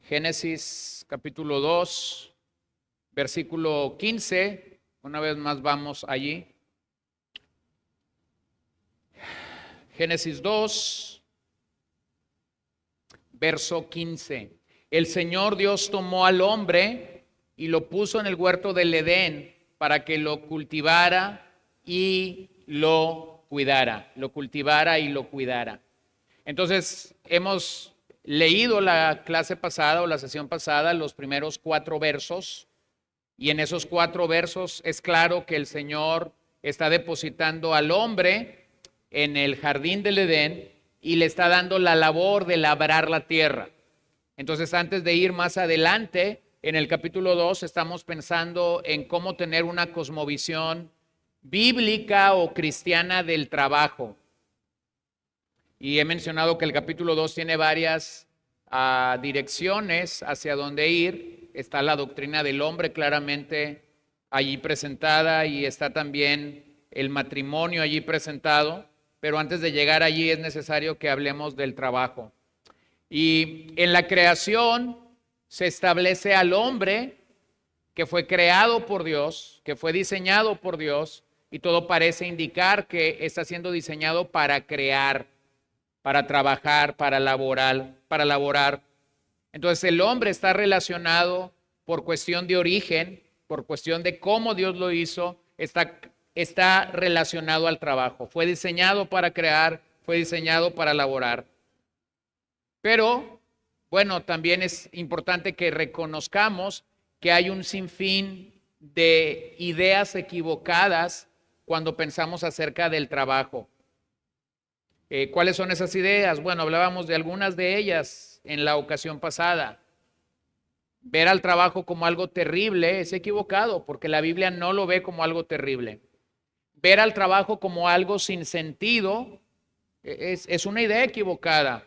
Génesis capítulo 2, versículo 15. Una vez más vamos allí. Génesis 2, verso 15. El Señor Dios tomó al hombre y lo puso en el huerto del Edén para que lo cultivara y lo cuidara. Lo cultivara y lo cuidara. Entonces, hemos leído la clase pasada o la sesión pasada los primeros 4 versos, y en esos 4 versos es claro que el Señor está depositando al hombre en el jardín del Edén y le está dando la labor de labrar la tierra. Entonces, antes de ir más adelante, en el capítulo 2 estamos pensando en cómo tener una cosmovisión bíblica o cristiana del trabajo. Y he mencionado que el capítulo 2 tiene varias direcciones hacia dónde ir. Está la doctrina del hombre claramente allí presentada y está también el matrimonio allí presentado. Pero antes de llegar allí es necesario que hablemos del trabajo. Y en la creación se establece al hombre que fue creado por Dios, que fue diseñado por Dios, y todo parece indicar que está siendo diseñado para crear, para trabajar, para laborar. Entonces el hombre está relacionado por cuestión de origen, por cuestión de cómo Dios lo hizo, está relacionado al trabajo. Fue diseñado para crear, fue diseñado para laborar. Pero, bueno, también es importante que reconozcamos que hay un sinfín de ideas equivocadas cuando pensamos acerca del trabajo. ¿Cuáles son esas ideas? Bueno, hablábamos de algunas de ellas en la ocasión pasada. Ver al trabajo como algo terrible es equivocado, porque la Biblia no lo ve como algo terrible. Ver al trabajo como algo sin sentido es una idea equivocada.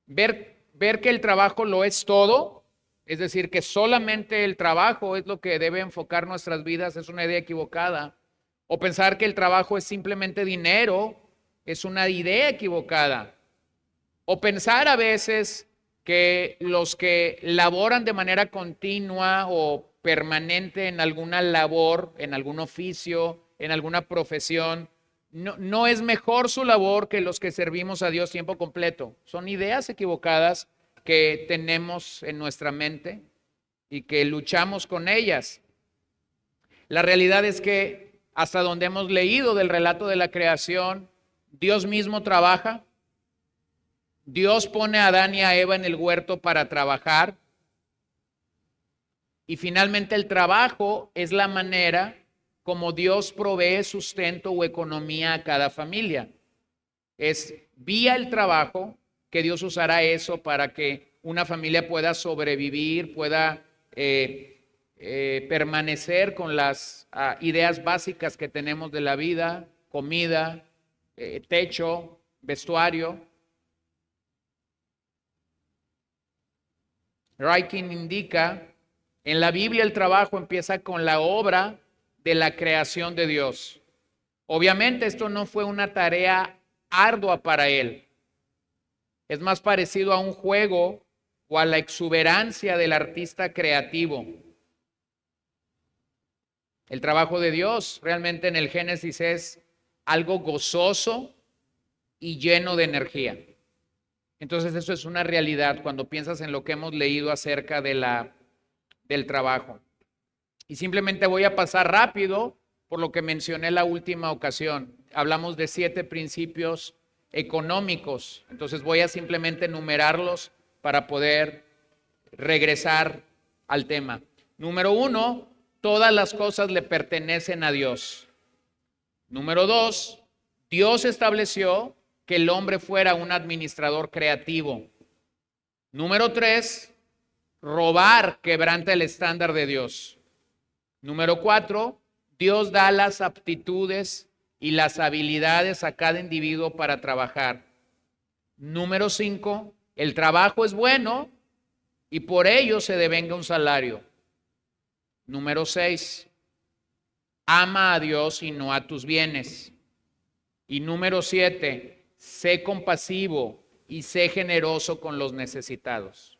Ver que el trabajo lo es todo, es decir, que solamente el trabajo es lo que debe enfocar nuestras vidas, es una idea equivocada. O pensar que el trabajo es simplemente dinero, es una idea equivocada. O pensar a veces que los que laboran de manera continua o permanente en alguna labor, en algún oficio, en alguna profesión, no es mejor su labor que los que servimos a Dios tiempo completo. Son ideas equivocadas que tenemos en nuestra mente y que luchamos con ellas. La realidad es que hasta donde hemos leído del relato de la creación, Dios mismo trabaja. Dios pone a Adán y a Eva en el huerto para trabajar. Y finalmente el trabajo es la manera como Dios provee sustento o economía a cada familia. Es vía el trabajo que Dios usará eso para que una familia pueda sobrevivir, pueda permanecer con las ideas básicas que tenemos de la vida: comida, techo, vestuario. Ryken indica, en la Biblia el trabajo empieza con la obra de la creación de Dios. Obviamente esto no fue una tarea ardua para él. Es más parecido a un juego o a la exuberancia del artista creativo. El trabajo de Dios realmente en el Génesis es algo gozoso y lleno de energía. Entonces eso es una realidad cuando piensas en lo que hemos leído acerca del trabajo. Y simplemente voy a pasar rápido por lo que mencioné la última ocasión. Hablamos de 7 principios económicos. Entonces voy a simplemente enumerarlos para poder regresar al tema. Número 1, todas las cosas le pertenecen a Dios. Número 2, Dios estableció que el hombre fuera un administrador creativo. Número 3, robar quebranta el estándar de Dios. Número 4, Dios da las aptitudes y las habilidades a cada individuo para trabajar. Número 5, el trabajo es bueno y por ello se devenga un salario. Número 6, ama a Dios y no a tus bienes. Y número 7, sé compasivo y sé generoso con los necesitados.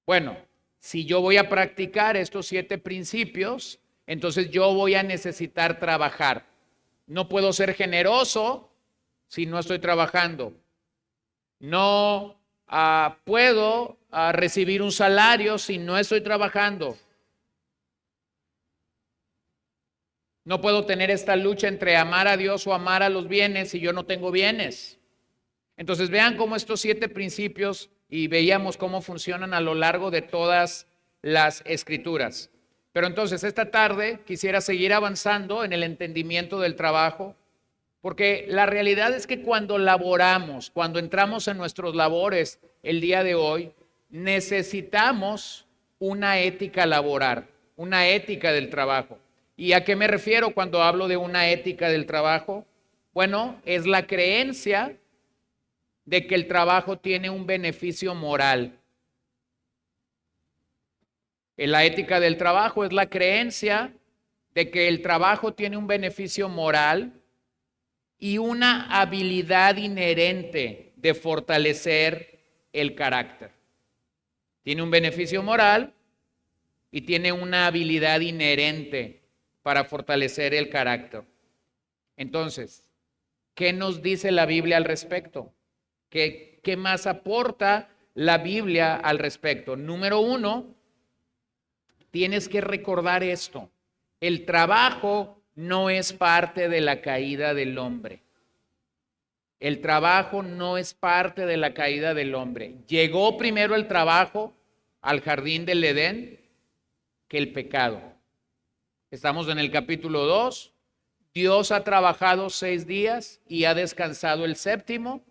Bueno, si yo voy a practicar estos 7 principios, entonces yo voy a necesitar trabajar. No puedo ser generoso si no estoy trabajando. No puedo recibir un salario si no estoy trabajando. No puedo tener esta lucha entre amar a Dios o amar a los bienes si yo no tengo bienes. Entonces vean cómo estos 7 principios, y veíamos cómo funcionan a lo largo de todas las escrituras. Pero entonces esta tarde quisiera seguir avanzando en el entendimiento del trabajo, porque la realidad es que cuando laboramos, cuando entramos en nuestros labores el día de hoy, necesitamos una ética laboral, una ética del trabajo. ¿Y a qué me refiero cuando hablo de una ética del trabajo? Bueno, es la creencia de que el trabajo tiene un beneficio moral. En la ética del trabajo es la creencia de que el trabajo tiene un beneficio moral y una habilidad inherente de fortalecer el carácter. Tiene un beneficio moral y tiene una habilidad inherente para fortalecer el carácter. Entonces, ¿qué nos dice la Biblia al respecto? ¿Qué más aporta la Biblia al respecto? Número 1, tienes que recordar esto. El trabajo no es parte de la caída del hombre. El trabajo no es parte de la caída del hombre. Llegó primero el trabajo al jardín del Edén que el pecado. Estamos en el capítulo 2. Dios ha trabajado 6 días y ha descansado el séptimo.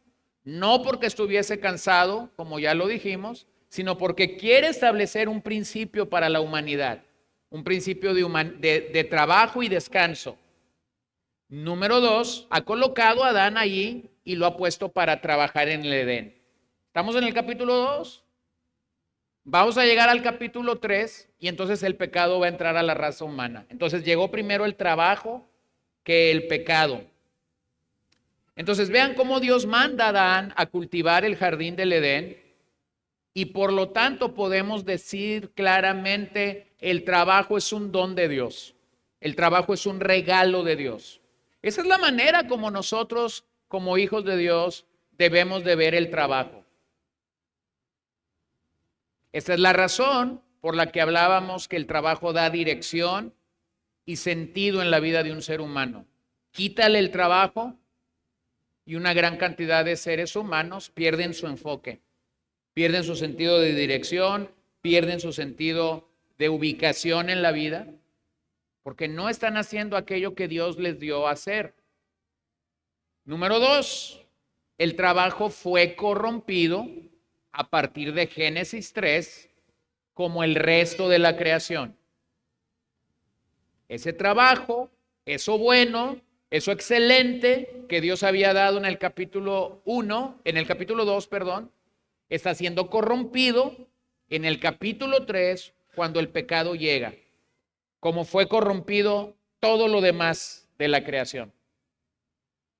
No porque estuviese cansado, como ya lo dijimos, sino porque quiere establecer un principio para la humanidad, un principio de trabajo y descanso. Número 2, ha colocado a Adán allí y lo ha puesto para trabajar en el Edén. Estamos en el capítulo 2. Vamos a llegar al capítulo 3 y entonces el pecado va a entrar a la raza humana. Entonces llegó primero el trabajo que el pecado. Entonces vean cómo Dios manda a Adán a cultivar el jardín del Edén y por lo tanto podemos decir claramente el trabajo es un don de Dios. El trabajo es un regalo de Dios. Esa es la manera como nosotros como hijos de Dios debemos de ver el trabajo. Esta es la razón por la que hablábamos que el trabajo da dirección y sentido en la vida de un ser humano. Quítale el trabajo y una gran cantidad de seres humanos pierden su enfoque, pierden su sentido de dirección, pierden su sentido de ubicación en la vida, porque no están haciendo aquello que Dios les dio a hacer. Número 2, el trabajo fue corrompido a partir de Génesis 3, como el resto de la creación. Ese trabajo, eso bueno, eso excelente que Dios había dado en el capítulo 2, perdón, está siendo corrompido en el capítulo 3 cuando el pecado llega, como fue corrompido todo lo demás de la creación.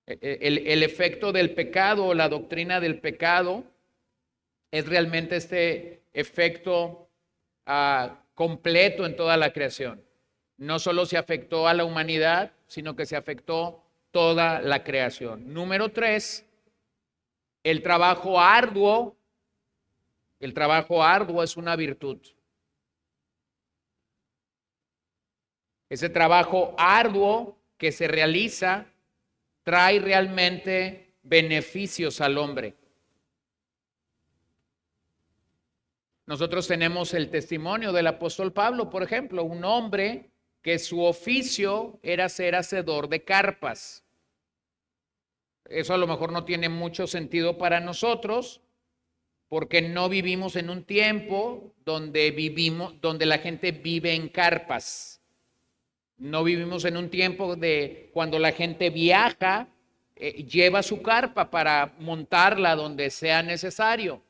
El efecto del pecado, la doctrina del pecado, es realmente este efecto completo en toda la creación. No solo se afectó a la humanidad, sino que se afectó toda la creación. Número 3, el trabajo arduo. El trabajo arduo es una virtud. Ese trabajo arduo que se realiza trae realmente beneficios al hombre. Nosotros tenemos el testimonio del apóstol Pablo, por ejemplo, un hombre que su oficio era ser hacedor de carpas. Eso a lo mejor no tiene mucho sentido para nosotros, porque no vivimos en un tiempo donde la gente vive en carpas. No vivimos en un tiempo de cuando la gente viaja, lleva su carpa para montarla donde sea necesario.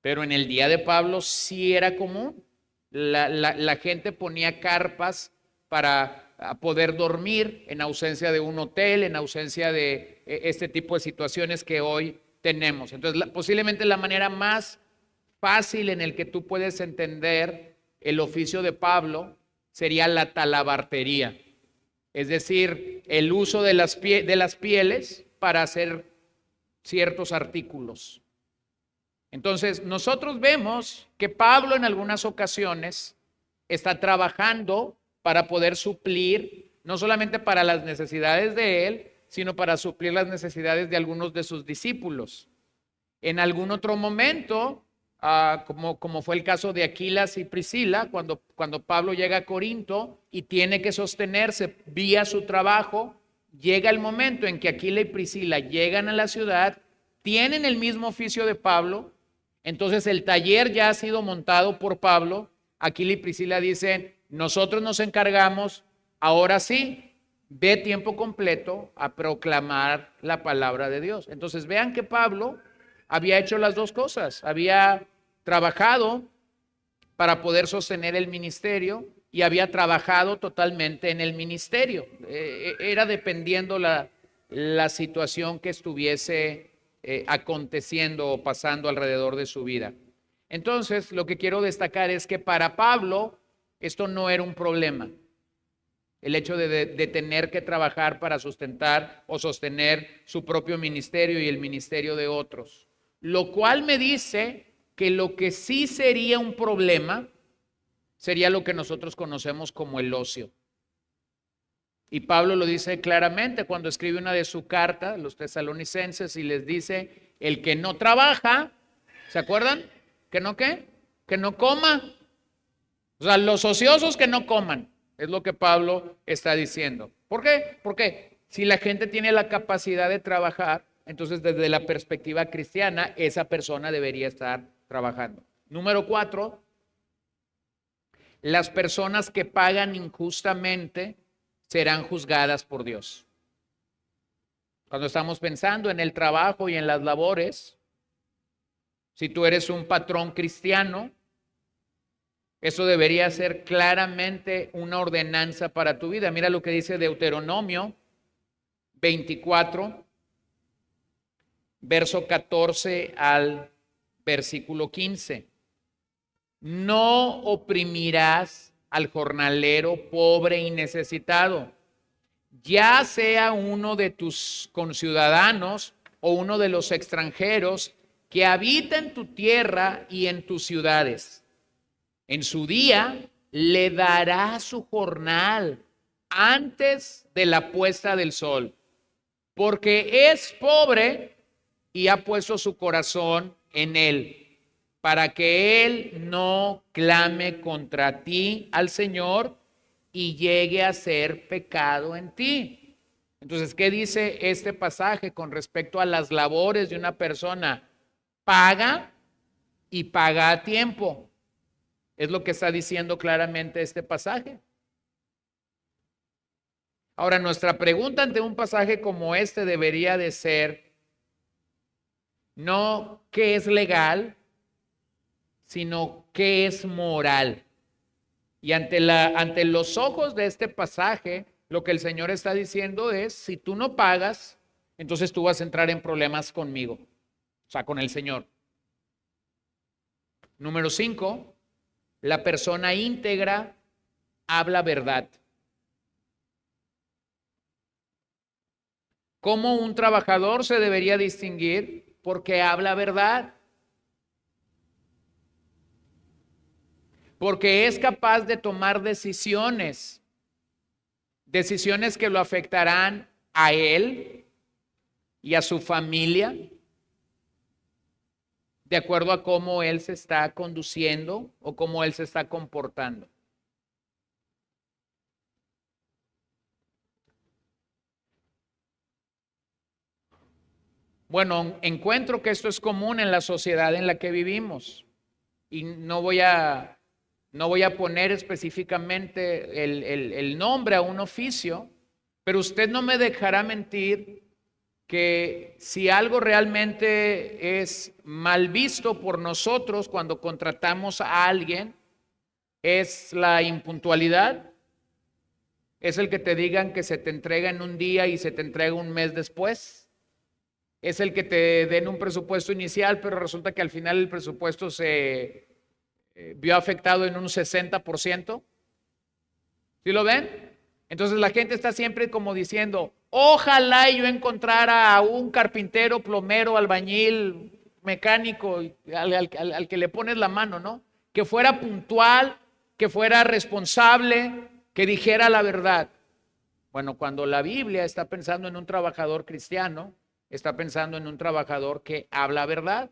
Pero en el día de Pablo sí era común. La gente ponía carpas para poder dormir en ausencia de un hotel, en ausencia de este tipo de situaciones que hoy tenemos. Entonces, posiblemente la manera más fácil en el que tú puedes entender el oficio de Pablo sería la talabartería, es decir, el uso de las pieles para hacer ciertos artículos. Entonces, nosotros vemos que Pablo en algunas ocasiones está trabajando para poder suplir, no solamente para las necesidades de él, sino para suplir las necesidades de algunos de sus discípulos. En algún otro momento, como fue el caso de Aquilas y Priscila, cuando Pablo llega a Corinto y tiene que sostenerse vía su trabajo, llega el momento en que Aquila y Priscila llegan a la ciudad, tienen el mismo oficio de Pablo, entonces el taller ya ha sido montado por Pablo. Aquila y Priscila dicen, nosotros nos encargamos, ahora sí, de tiempo completo a proclamar la palabra de Dios. Entonces vean que Pablo había hecho las dos cosas, había trabajado para poder sostener el ministerio y había trabajado totalmente en el ministerio. Era dependiendo la situación que estuviese aconteciendo o pasando alrededor de su vida. Entonces, lo que quiero destacar es que para Pablo esto no era un problema. El hecho de tener que trabajar para sustentar o sostener su propio ministerio y el ministerio de otros. Lo cual me dice que lo que sí sería un problema sería lo que nosotros conocemos como el ocio. Y Pablo lo dice claramente cuando escribe una de sus cartas a los tesalonicenses y les dice, el que no trabaja, ¿se acuerdan? ¿Que no qué? Que no coma. O sea, los ociosos que no coman, es lo que Pablo está diciendo. ¿Por qué? Porque si la gente tiene la capacidad de trabajar, entonces desde la perspectiva cristiana, esa persona debería estar trabajando. Número 4, las personas que pagan injustamente serán juzgadas por Dios. Cuando estamos pensando en el trabajo y en las labores, si tú eres un patrón cristiano, eso debería ser claramente una ordenanza para tu vida. Mira lo que dice Deuteronomio 24, verso 14 al versículo 15. No oprimirás al jornalero pobre y necesitado, ya sea uno de tus conciudadanos o uno de los extranjeros que habita en tu tierra y en tus ciudades. En su día le dará su jornal antes de la puesta del sol, porque es pobre y ha puesto su corazón en él, para que él no clame contra ti al Señor y llegue a ser pecado en ti. Entonces, ¿qué dice este pasaje con respecto a las labores de una persona? Paga y paga a tiempo. Es lo que está diciendo claramente este pasaje. Ahora, nuestra pregunta ante un pasaje como este debería de ser, no qué es legal, sino qué es moral. Y ante los ojos de este pasaje, lo que el Señor está diciendo es, si tú no pagas, entonces tú vas a entrar en problemas conmigo, o sea, con el Señor. Número 5, la persona íntegra habla verdad. ¿Cómo un trabajador se debería distinguir? Porque habla verdad. Porque es capaz de tomar decisiones que lo afectarán a él y a su familia, de acuerdo a cómo él se está conduciendo o cómo él se está comportando. Bueno, encuentro que esto es común en la sociedad en la que vivimos y no voy a poner específicamente el nombre a un oficio, pero usted no me dejará mentir que si algo realmente es mal visto por nosotros cuando contratamos a alguien, es la impuntualidad, es el que te digan que se te entrega en un día y se te entrega un mes después. es el que te den un presupuesto inicial, pero resulta que al final el presupuesto se vio afectado en un 60%. ¿Sí lo ven? Entonces la gente está siempre como diciendo, ojalá yo encontrara a un carpintero, plomero, albañil, mecánico, al que le pones la mano, ¿no? Que fuera puntual, que fuera responsable, que dijera la verdad. Bueno, cuando la Biblia está pensando en un trabajador cristiano, está pensando en un trabajador que habla verdad.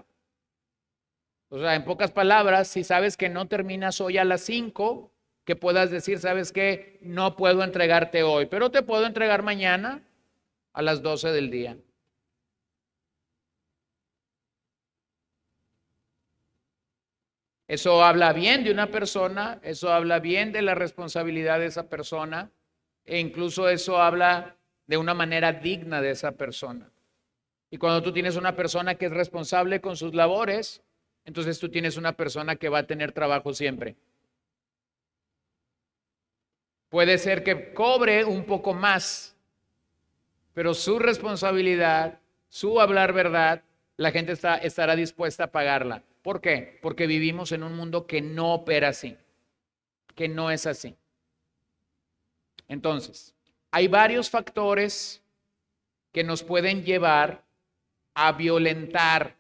O sea, en pocas palabras, si sabes que no terminas hoy a las 5, que puedas decir, ¿sabes qué? No puedo entregarte hoy, pero te puedo entregar mañana a las 12 del día. Eso habla bien de una persona, eso habla bien de la responsabilidad de esa persona, e incluso eso habla de una manera digna de esa persona. Y cuando tú tienes una persona que es responsable con sus labores, entonces tú tienes una persona que va a tener trabajo siempre. Puede ser que cobre un poco más, pero su responsabilidad, su hablar verdad, la gente estará dispuesta a pagarla. ¿Por qué? Porque vivimos en un mundo que no opera así, que no es así. Entonces, hay varios factores que nos pueden llevar a violentar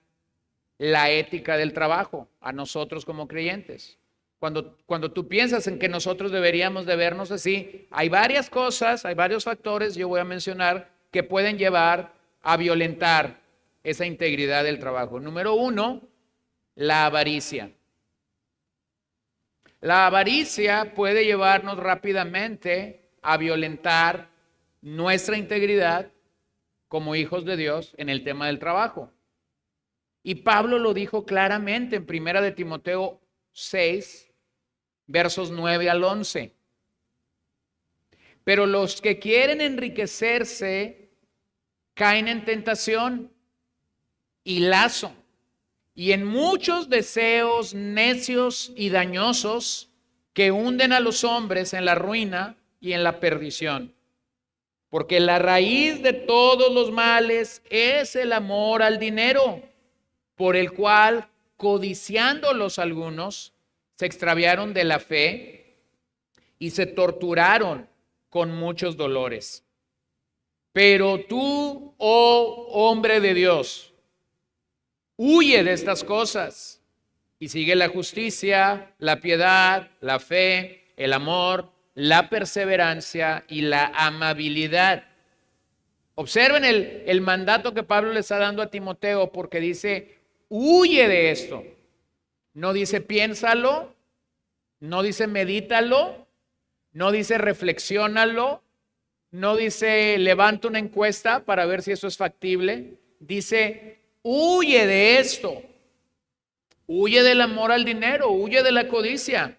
la ética del trabajo a nosotros como creyentes. Cuando tú piensas en que nosotros deberíamos de vernos así, hay varias cosas, hay varios factores, yo voy a mencionar, que pueden llevar a violentar esa integridad del trabajo. Número uno, la avaricia. La avaricia puede llevarnos rápidamente a violentar nuestra integridad como hijos de Dios en el tema del trabajo. Y Pablo lo dijo claramente en 1 de Timoteo 6, versos 9 al 11. Pero los que quieren enriquecerse caen en tentación y lazo y en muchos deseos necios y dañosos que hunden a los hombres en la ruina y en la perdición. Porque la raíz de todos los males es el amor al dinero, por el cual, codiciándolos algunos, se extraviaron de la fe y se torturaron con muchos dolores. Pero tú, oh hombre de Dios, huye de estas cosas y sigue la justicia, la piedad, la fe, el amor, la perseverancia y la amabilidad. Observen el mandato que Pablo le está dando a Timoteo, porque dice, huye de esto. No dice piénsalo, no dice medítalo, no dice reflexiónalo, no dice levanta una encuesta para ver si eso es factible. Dice, huye de esto. Huye del amor al dinero, huye de la codicia.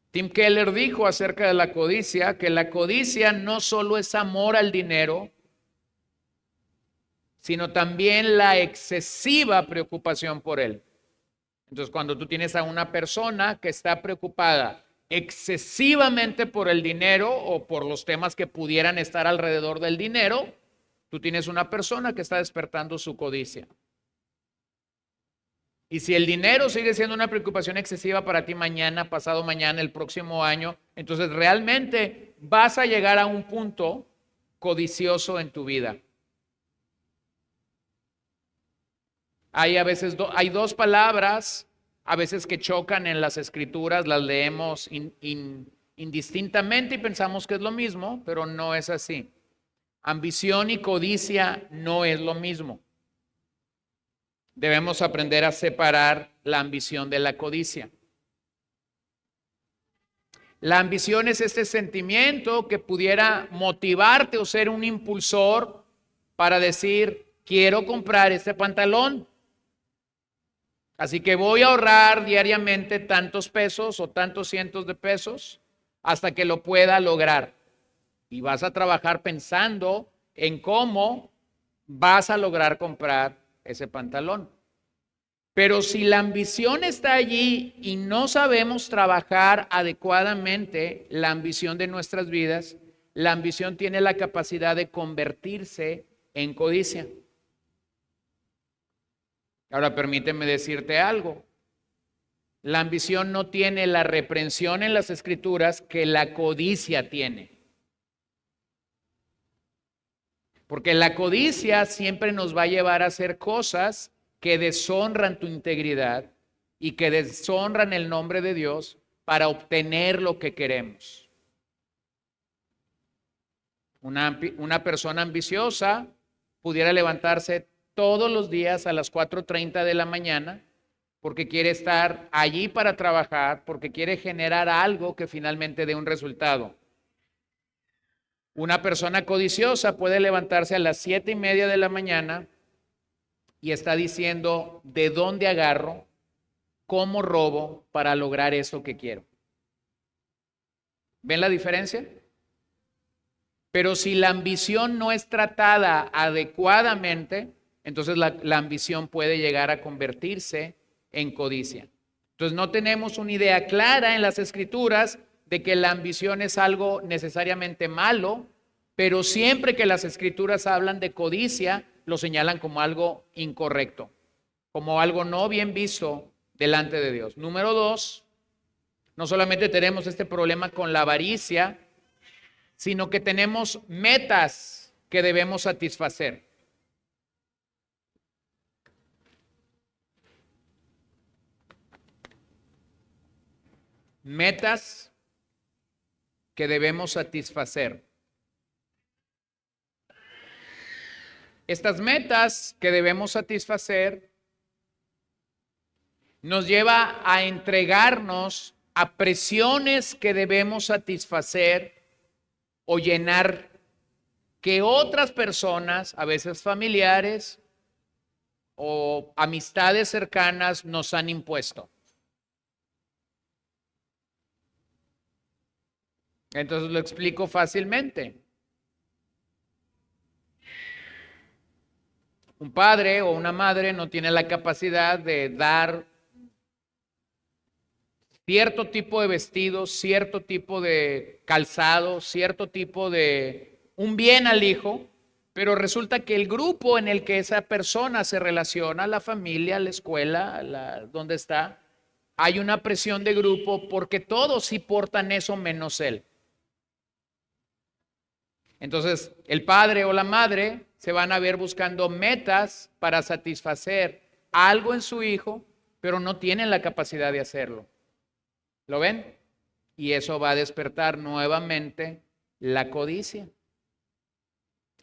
Tim Keller dijo acerca de la codicia que la codicia no solo es amor al dinero, sino también la excesiva preocupación por él. Entonces, cuando tú tienes a una persona que está preocupada excesivamente por el dinero o por los temas que pudieran estar alrededor del dinero, tú tienes una persona que está despertando su codicia. Y si el dinero sigue siendo una preocupación excesiva para ti mañana, pasado mañana, el próximo año, entonces realmente vas a llegar a un punto codicioso en tu vida. Hay a veces hay dos palabras, a veces que chocan en las escrituras, las leemos indistintamente y pensamos que es lo mismo, pero no es así. Ambición y codicia no es lo mismo. Debemos aprender a separar la ambición de la codicia. La ambición es este sentimiento que pudiera motivarte o ser un impulsor para decir, quiero comprar este pantalón. Así que voy a ahorrar diariamente tantos pesos o tantos cientos de pesos hasta que lo pueda lograr. Y vas a trabajar pensando en cómo vas a lograr comprar ese pantalón. Pero si la ambición está allí y no sabemos trabajar adecuadamente la ambición de nuestras vidas, la ambición tiene la capacidad de convertirse en codicia. Ahora permíteme decirte algo. La ambición no tiene la reprensión en las Escrituras que la codicia tiene. Porque la codicia siempre nos va a llevar a hacer cosas que deshonran tu integridad y que deshonran el nombre de Dios para obtener lo que queremos. Una persona ambiciosa pudiera levantarse todos los días a las 4:30 de la mañana porque quiere estar allí para trabajar, porque quiere generar algo que finalmente dé un resultado. Una persona codiciosa puede levantarse a las 7:30 de la mañana y está diciendo, ¿de dónde agarro? ¿Cómo robo para lograr eso que quiero? ¿Ven la diferencia? Pero si la ambición no es tratada adecuadamente, entonces la ambición puede llegar a convertirse en codicia. Entonces no tenemos una idea clara en las Escrituras de que la ambición es algo necesariamente malo, pero siempre que las Escrituras hablan de codicia, lo señalan como algo incorrecto, como algo no bien visto delante de Dios. Número 2, no solamente tenemos este problema con la avaricia, sino que tenemos metas que debemos satisfacer. Metas que debemos satisfacer. Estas metas que debemos satisfacer nos lleva a entregarnos a presiones que debemos satisfacer o llenar que otras personas, a veces familiares o amistades cercanas, nos han impuesto. Entonces lo explico fácilmente. Un padre o una madre no tiene la capacidad de dar cierto tipo de vestido, cierto tipo de calzado, cierto tipo de un bien al hijo, pero resulta que el grupo en el que esa persona se relaciona, la familia, la escuela, donde está, hay una presión de grupo porque todos sí portan eso menos él. Entonces, el padre o la madre se van a ver buscando metas para satisfacer algo en su hijo, pero no tienen la capacidad de hacerlo. ¿Lo ven? Y eso va a despertar nuevamente la codicia.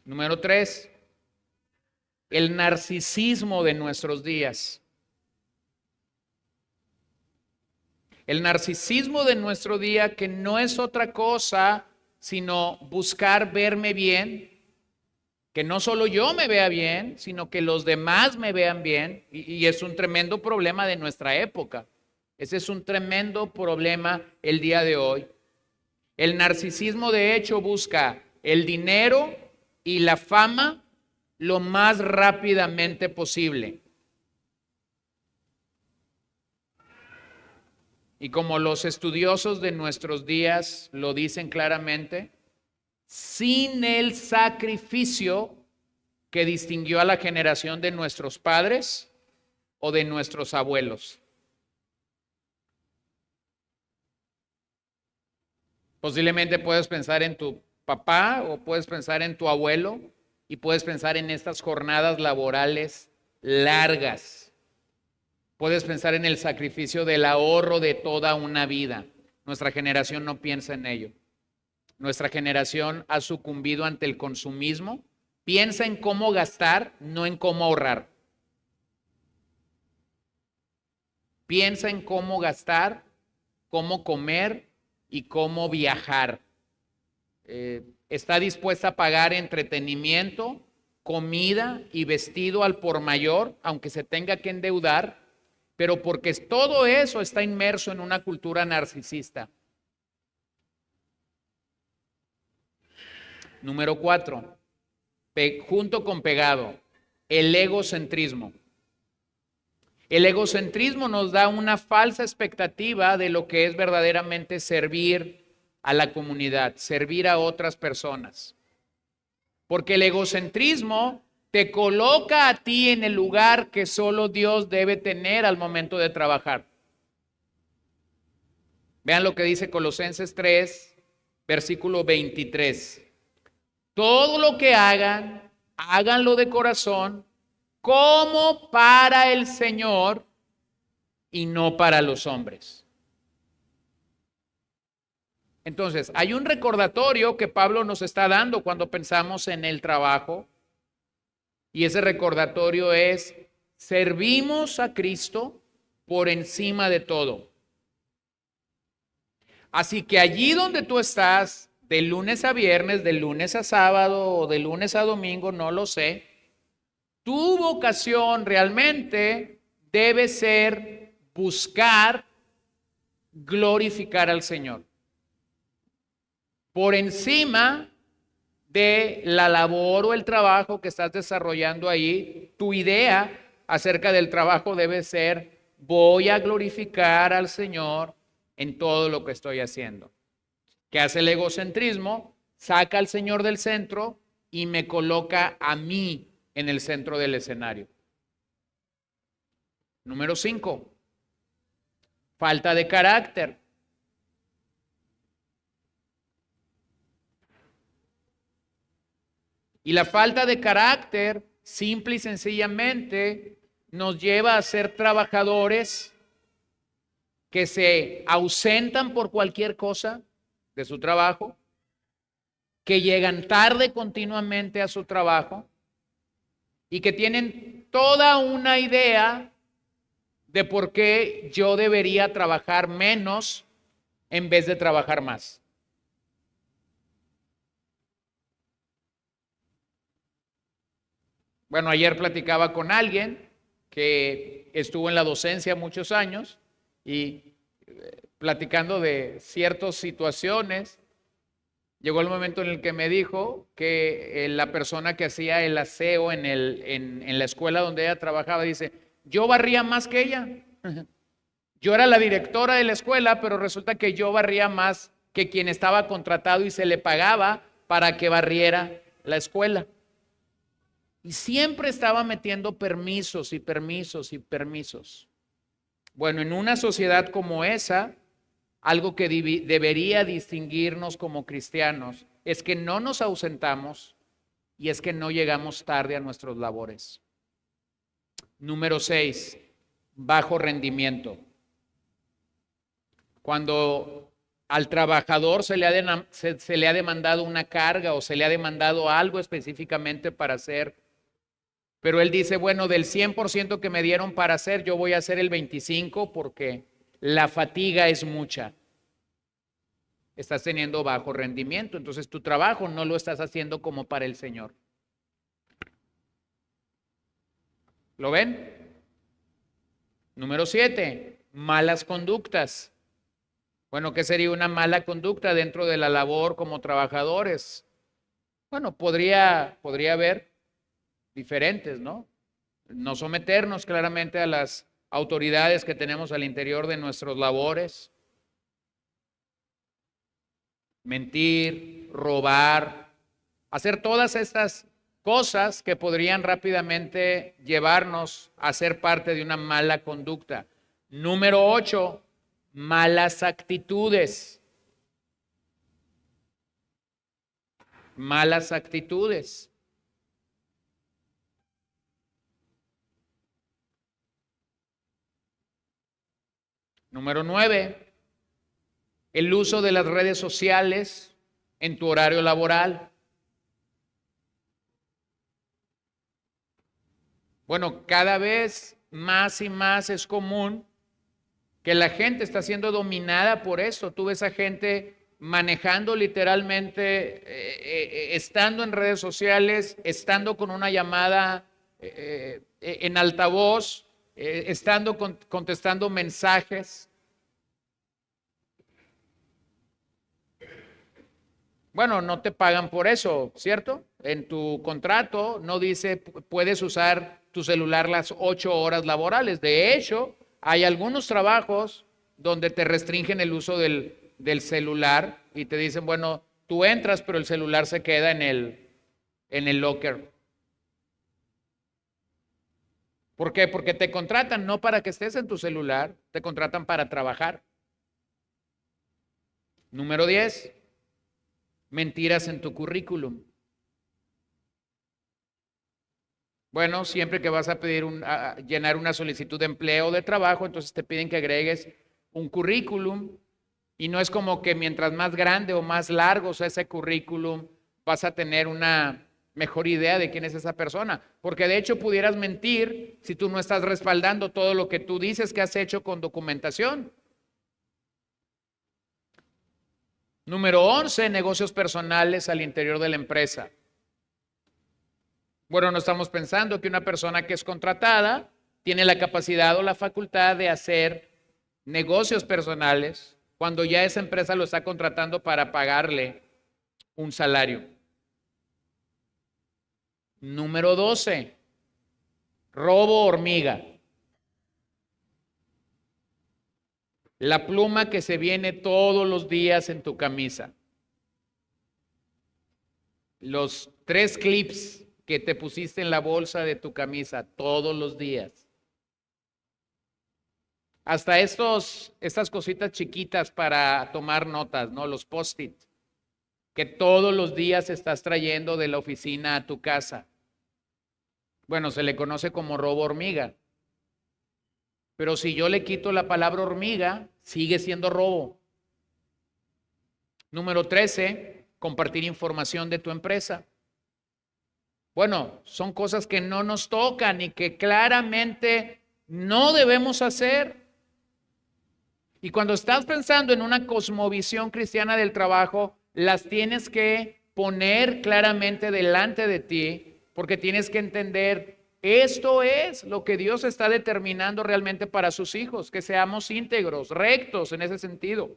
Número 3, el narcisismo de nuestros días. El narcisismo de nuestro día, que no es otra cosa sino buscar verme bien, que no solo yo me vea bien, sino que los demás me vean bien, y es un tremendo problema de nuestra época. Ese es un tremendo problema el día de hoy. El narcisismo, de hecho, busca el dinero y la fama lo más rápidamente posible. Y como los estudiosos de nuestros días lo dicen claramente, sin el sacrificio que distinguió a la generación de nuestros padres o de nuestros abuelos. Posiblemente puedes pensar en tu papá o puedes pensar en tu abuelo y puedes pensar en estas jornadas laborales largas. Puedes pensar en el sacrificio del ahorro de toda una vida. Nuestra generación no piensa en ello. Nuestra generación ha sucumbido ante el consumismo. Piensa en cómo gastar, no en cómo ahorrar. Piensa en cómo gastar, cómo comer y cómo viajar. Está dispuesta a pagar entretenimiento, comida y vestido al por mayor, aunque se tenga que endeudar, pero porque todo eso está inmerso en una cultura narcisista. Número 4, junto con pegado, el egocentrismo. El egocentrismo nos da una falsa expectativa de lo que es verdaderamente servir a la comunidad, servir a otras personas. Porque el egocentrismo te coloca a ti en el lugar que solo Dios debe tener al momento de trabajar. Vean lo que dice Colosenses 3, versículo 23. Todo lo que hagan, háganlo de corazón, como para el Señor y no para los hombres. Entonces, hay un recordatorio que Pablo nos está dando cuando pensamos en el trabajo, y ese recordatorio es: servimos a Cristo por encima de todo. Así que allí donde tú estás, de lunes a viernes, de lunes a sábado o de lunes a domingo, no lo sé, tu vocación realmente debe ser buscar glorificar al Señor por encima de la labor o el trabajo que estás desarrollando ahí. Tu idea acerca del trabajo debe ser: voy a glorificar al Señor en todo lo que estoy haciendo. ¿Qué hace el egocentrismo? Saca al Señor del centro y me coloca a mí en el centro del escenario. Número 5, falta de carácter. Y la falta de carácter, simple y sencillamente, nos lleva a ser trabajadores que se ausentan por cualquier cosa de su trabajo, que llegan tarde continuamente a su trabajo y que tienen toda una idea de por qué yo debería trabajar menos en vez de trabajar más. Bueno, ayer platicaba con alguien que estuvo en la docencia muchos años y platicando de ciertas situaciones, llegó el momento en el que me dijo que la persona que hacía el aseo en la escuela donde ella trabajaba, dice: yo barría más que ella. Yo era la directora de la escuela, pero resulta que yo barría más que quien estaba contratado y se le pagaba para que barriera la escuela. Y siempre estaba metiendo permisos y permisos y permisos. Bueno, en una sociedad como esa, algo que debería distinguirnos como cristianos es que no nos ausentamos y es que no llegamos tarde a nuestras labores. Número 6, bajo rendimiento. Cuando al trabajador se le ha demandado una carga o se le ha demandado algo específicamente para hacer, pero él dice: bueno, del 100% que me dieron para hacer, yo voy a hacer el 25% porque la fatiga es mucha. Estás teniendo bajo rendimiento, entonces tu trabajo no lo estás haciendo como para el Señor. ¿Lo ven? Número 7, malas conductas. Bueno, ¿qué sería una mala conducta dentro de la labor como trabajadores? Bueno, podría haber diferentes, ¿no? No someternos claramente a las autoridades que tenemos al interior de nuestras labores. Mentir, robar, hacer todas estas cosas que podrían rápidamente llevarnos a ser parte de una mala conducta. Número 8, malas actitudes. Malas actitudes. Número 9, el uso de las redes sociales en tu horario laboral. Bueno, cada vez más y más es común que la gente está siendo dominada por eso. Tú ves a gente manejando literalmente, estando en redes sociales, estando con una llamada en altavoz, estando contestando mensajes. Bueno, no te pagan por eso, ¿cierto? En tu contrato no dice puedes usar tu celular las 8 horas laborales. De hecho, hay algunos trabajos donde te restringen el uso del del celular y te dicen, bueno, tú entras, pero el celular se queda en el locker. ¿Por qué? Porque te contratan no para que estés en tu celular, te contratan para trabajar. Número 10, mentiras en tu currículum. Bueno, siempre que vas a pedir a llenar una solicitud de empleo o de trabajo, entonces te piden que agregues un currículum y no es como que mientras más grande o más largo sea ese currículum, vas a tener una mejor idea de quién es esa persona, porque de hecho pudieras mentir si tú no estás respaldando todo lo que tú dices que has hecho con documentación. Número 11, negocios personales al interior de la empresa. Bueno, no estamos pensando que una persona que es contratada tiene la capacidad o la facultad de hacer negocios personales cuando ya esa empresa lo está contratando para pagarle un salario. Número 12, robo hormiga. La pluma que se viene todos los días en tu camisa. Los 3 clips que te pusiste en la bolsa de tu camisa todos los días. Hasta estas cositas chiquitas para tomar notas, ¿no? Los post-it, que todos los días estás trayendo de la oficina a tu casa. Bueno, se le conoce como robo hormiga. Pero si yo le quito la palabra hormiga, sigue siendo robo. Número 13, compartir información de tu empresa. Bueno, son cosas que no nos tocan y que claramente no debemos hacer. Y cuando estás pensando en una cosmovisión cristiana del trabajo, las tienes que poner claramente delante de ti, porque tienes que entender, esto es lo que Dios está determinando realmente para sus hijos, que seamos íntegros, rectos en ese sentido.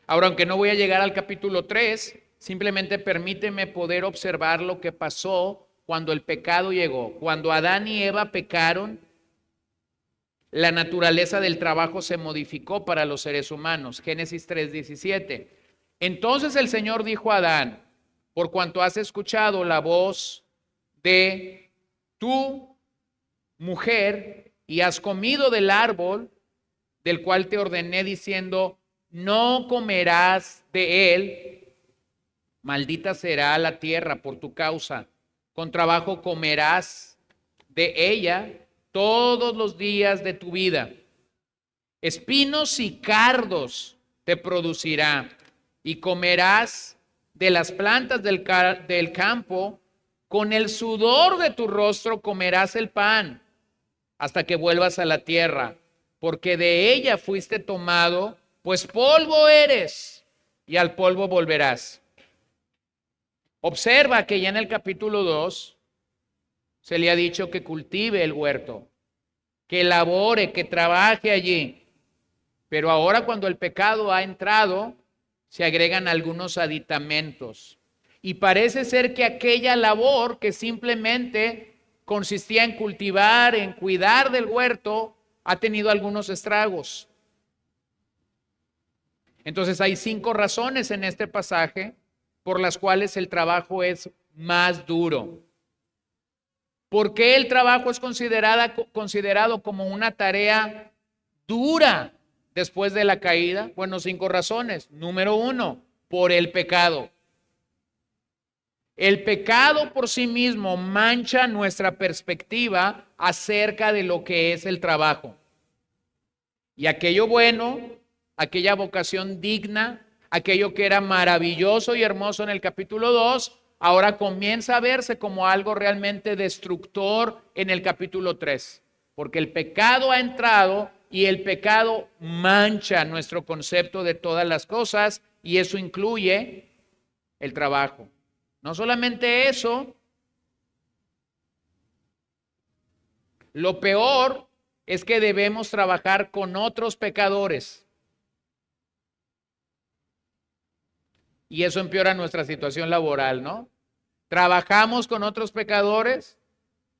Ahora, aunque no voy a llegar al capítulo 3, simplemente permíteme poder observar lo que pasó cuando el pecado llegó. Cuando Adán y Eva pecaron, la naturaleza del trabajo se modificó para los seres humanos. Génesis 3:17. Entonces el Señor dijo a Adán, por cuanto has escuchado la voz de tu mujer y has comido del árbol del cual te ordené diciendo, no comerás de él, maldita será la tierra por tu causa, con trabajo comerás de ella todos los días de tu vida. Espinos y cardos te producirá y comerás de las plantas del campo, con el sudor de tu rostro comerás el pan hasta que vuelvas a la tierra, porque de ella fuiste tomado, pues polvo eres y al polvo volverás. Observa que ya en el capítulo 2 se le ha dicho que cultive el huerto, que labore, que trabaje allí. Pero ahora cuando el pecado ha entrado, se agregan algunos aditamentos. Y parece ser que aquella labor que simplemente consistía en cultivar, en cuidar del huerto, ha tenido algunos estragos. Entonces hay 5 razones en este pasaje por las cuales el trabajo es más duro. ¿Por qué el trabajo es considerado como una tarea dura después de la caída? Bueno, 5 razones. Número 1, por el pecado. El pecado por sí mismo mancha nuestra perspectiva acerca de lo que es el trabajo. Y aquello bueno, aquella vocación digna, aquello que era maravilloso y hermoso en el capítulo 2, ahora comienza a verse como algo realmente destructor en el capítulo 3, porque el pecado ha entrado y el pecado mancha nuestro concepto de todas las cosas y eso incluye el trabajo. No solamente eso, lo peor es que debemos trabajar con otros pecadores. Y eso empeora nuestra situación laboral, ¿no? Trabajamos con otros pecadores,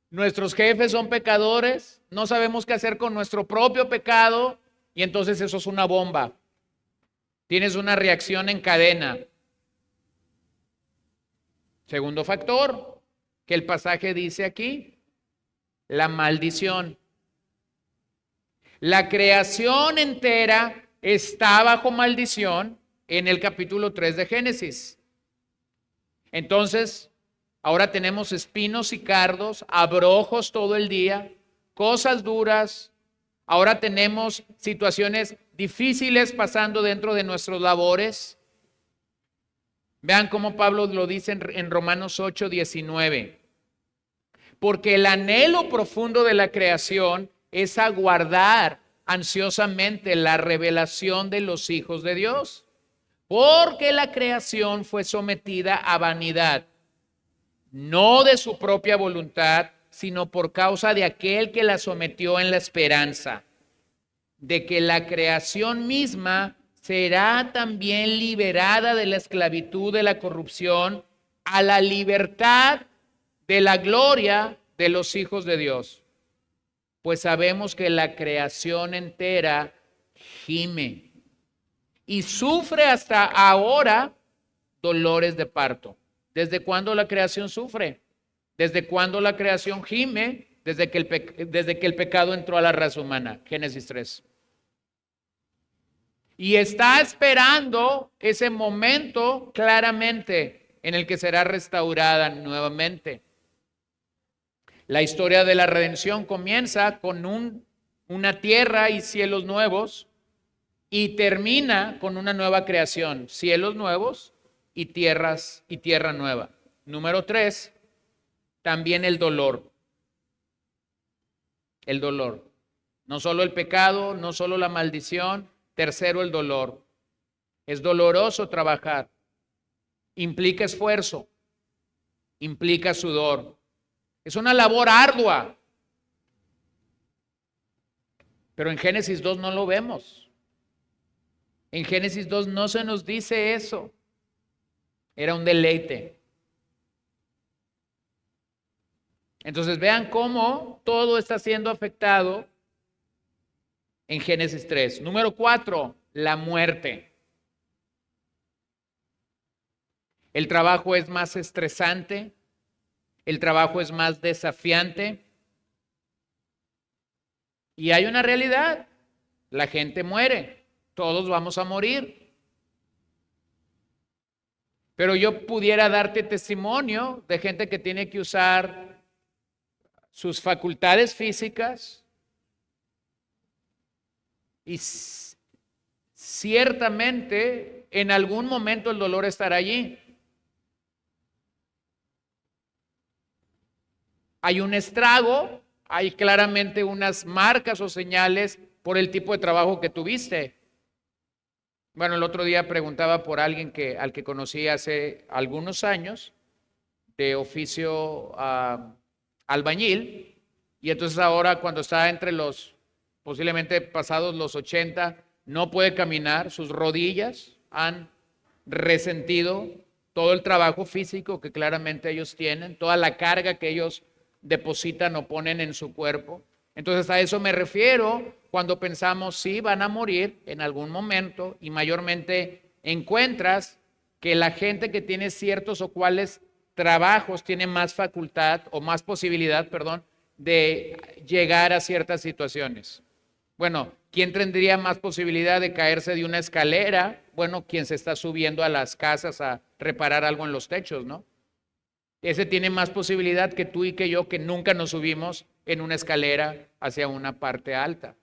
nuestros jefes son pecadores, no sabemos qué hacer con nuestro propio pecado y entonces eso es una bomba. Tienes una reacción en cadena. Segundo factor que el pasaje dice aquí, la maldición. La creación entera está bajo maldición en el capítulo 3 de Génesis. Entonces, ahora tenemos espinos y cardos, abrojos todo el día, cosas duras. Ahora tenemos situaciones difíciles pasando dentro de nuestros labores. Vean cómo Pablo lo dice en Romanos 8:19. Porque el anhelo profundo de la creación es aguardar ansiosamente la revelación de los hijos de Dios. Porque la creación fue sometida a vanidad, no de su propia voluntad, sino por causa de aquel que la sometió en la esperanza, de que la creación misma será también liberada de la esclavitud de la corrupción a la libertad de la gloria de los hijos de Dios. Pues sabemos que la creación entera gime y sufre hasta ahora dolores de parto. ¿Desde cuándo la creación sufre? ¿Desde cuándo la creación gime? Desde que el pecado entró a la raza humana. Génesis 3. Y está esperando ese momento claramente en el que será restaurada nuevamente. La historia de la redención comienza con una tierra y cielos nuevos y termina con una nueva creación, cielos nuevos y tierra nueva. Número 3, también el dolor. El dolor. No solo el pecado, no solo la maldición. Tercero, el dolor. Es doloroso trabajar. Implica esfuerzo. Implica sudor. Es una labor ardua. Pero en Génesis 2 no lo vemos. En Génesis 2 no se nos dice eso. Era un deleite. Entonces vean cómo todo está siendo afectado en Génesis 3. Número 4, la muerte. El trabajo es más estresante. El trabajo es más desafiante. Y hay una realidad. La gente muere. Todos vamos a morir. Pero yo pudiera darte testimonio de gente que tiene que usar sus facultades físicas y ciertamente en algún momento el dolor estará allí. Hay un estrago, hay claramente unas marcas o señales por el tipo de trabajo que tuviste. Bueno, el otro día preguntaba por alguien al que conocí hace algunos años, de oficio albañil, y entonces ahora cuando está entre posiblemente pasados los 80, no puede caminar, sus rodillas han resentido todo el trabajo físico que claramente ellos tienen, toda la carga que ellos depositan o ponen en su cuerpo. Entonces a eso me refiero cuando pensamos sí van a morir en algún momento, y mayormente encuentras que la gente que tiene ciertos o cuales trabajos tiene más facultad o más posibilidad, de llegar a ciertas situaciones. Bueno, ¿quién tendría más posibilidad de caerse de una escalera? Bueno, quien se está subiendo a las casas a reparar algo en los techos, ¿no? Ese tiene más posibilidad que tú y que yo, que nunca nos subimos en una escalera hacia una parte alta.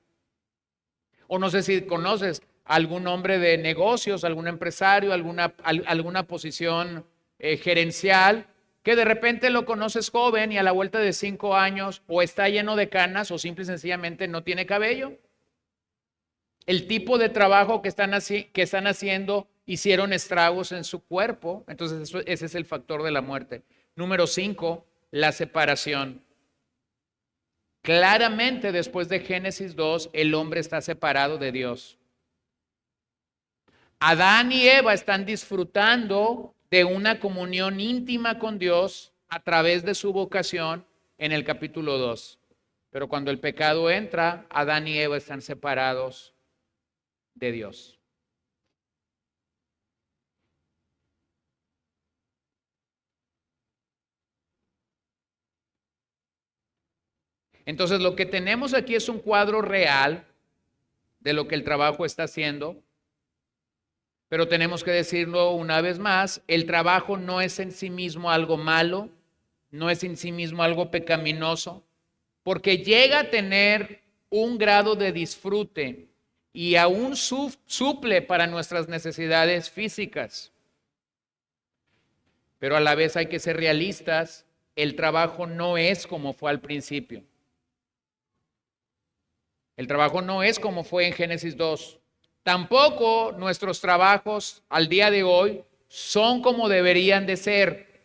O no sé si conoces algún hombre de negocios, algún empresario, alguna posición gerencial, que de repente lo conoces joven y a la vuelta de 5 años o está lleno de canas o simple y sencillamente no tiene cabello. El tipo de trabajo que están haciendo hicieron estragos en su cuerpo. Entonces ese es el factor de la muerte. Número 5, la separación. Claramente después de Génesis 2, el hombre está separado de Dios. Adán y Eva están disfrutando de una comunión íntima con Dios a través de su vocación en el capítulo 2. Pero cuando el pecado entra, Adán y Eva están separados de Dios. Entonces, lo que tenemos aquí es un cuadro real de lo que el trabajo está haciendo, pero tenemos que decirlo una vez más, el trabajo no es en sí mismo algo malo, no es en sí mismo algo pecaminoso, porque llega a tener un grado de disfrute y aún suple para nuestras necesidades físicas. Pero a la vez hay que ser realistas, el trabajo no es como fue al principio. El trabajo no es como fue en Génesis 2. Tampoco nuestros trabajos al día de hoy son como deberían de ser.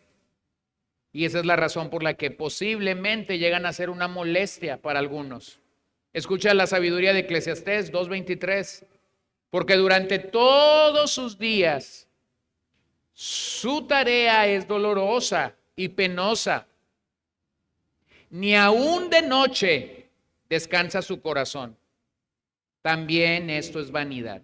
Y esa es la razón por la que posiblemente llegan a ser una molestia para algunos. Escucha la sabiduría de Eclesiastés 2:23. Porque durante todos sus días su tarea es dolorosa y penosa. Ni aún de noche descansa su corazón. También esto es vanidad.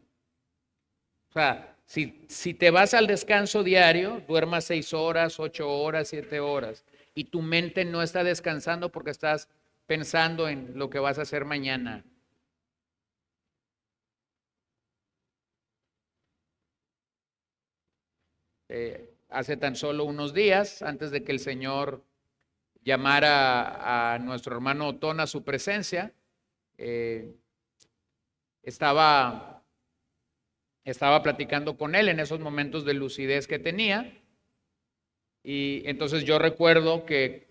O sea, si te vas al descanso diario, duermas 6 horas, 8 horas, 7 horas, y tu mente no está descansando porque estás pensando en lo que vas a hacer mañana. Hace tan solo unos días, antes de que el Señor llamara a nuestro hermano Otón a su presencia, estaba platicando con él en esos momentos de lucidez que tenía, y entonces yo recuerdo que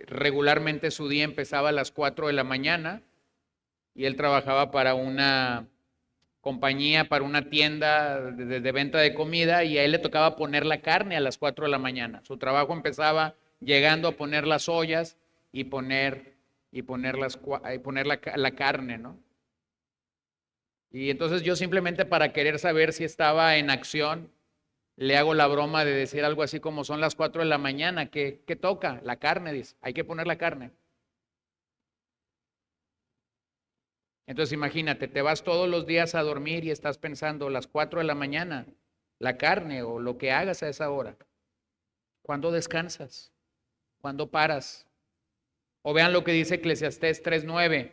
regularmente su día empezaba a las 4 de la mañana y él trabajaba para una compañía, para una tienda de venta de comida, y a él le tocaba poner la carne a las 4 de la mañana. Su trabajo empezaba llegando a poner las ollas y poner la carne, ¿no? Y entonces yo simplemente para querer saber si estaba en acción, le hago la broma de decir algo así como son las 4 de la mañana, ¿qué toca? La carne, dice, hay que poner la carne. Entonces imagínate, te vas todos los días a dormir y estás pensando las 4 de la mañana, la carne o lo que hagas a esa hora. ¿Cuándo descansas? ¿Cuándo paras? O vean lo que dice Eclesiastés 3:9.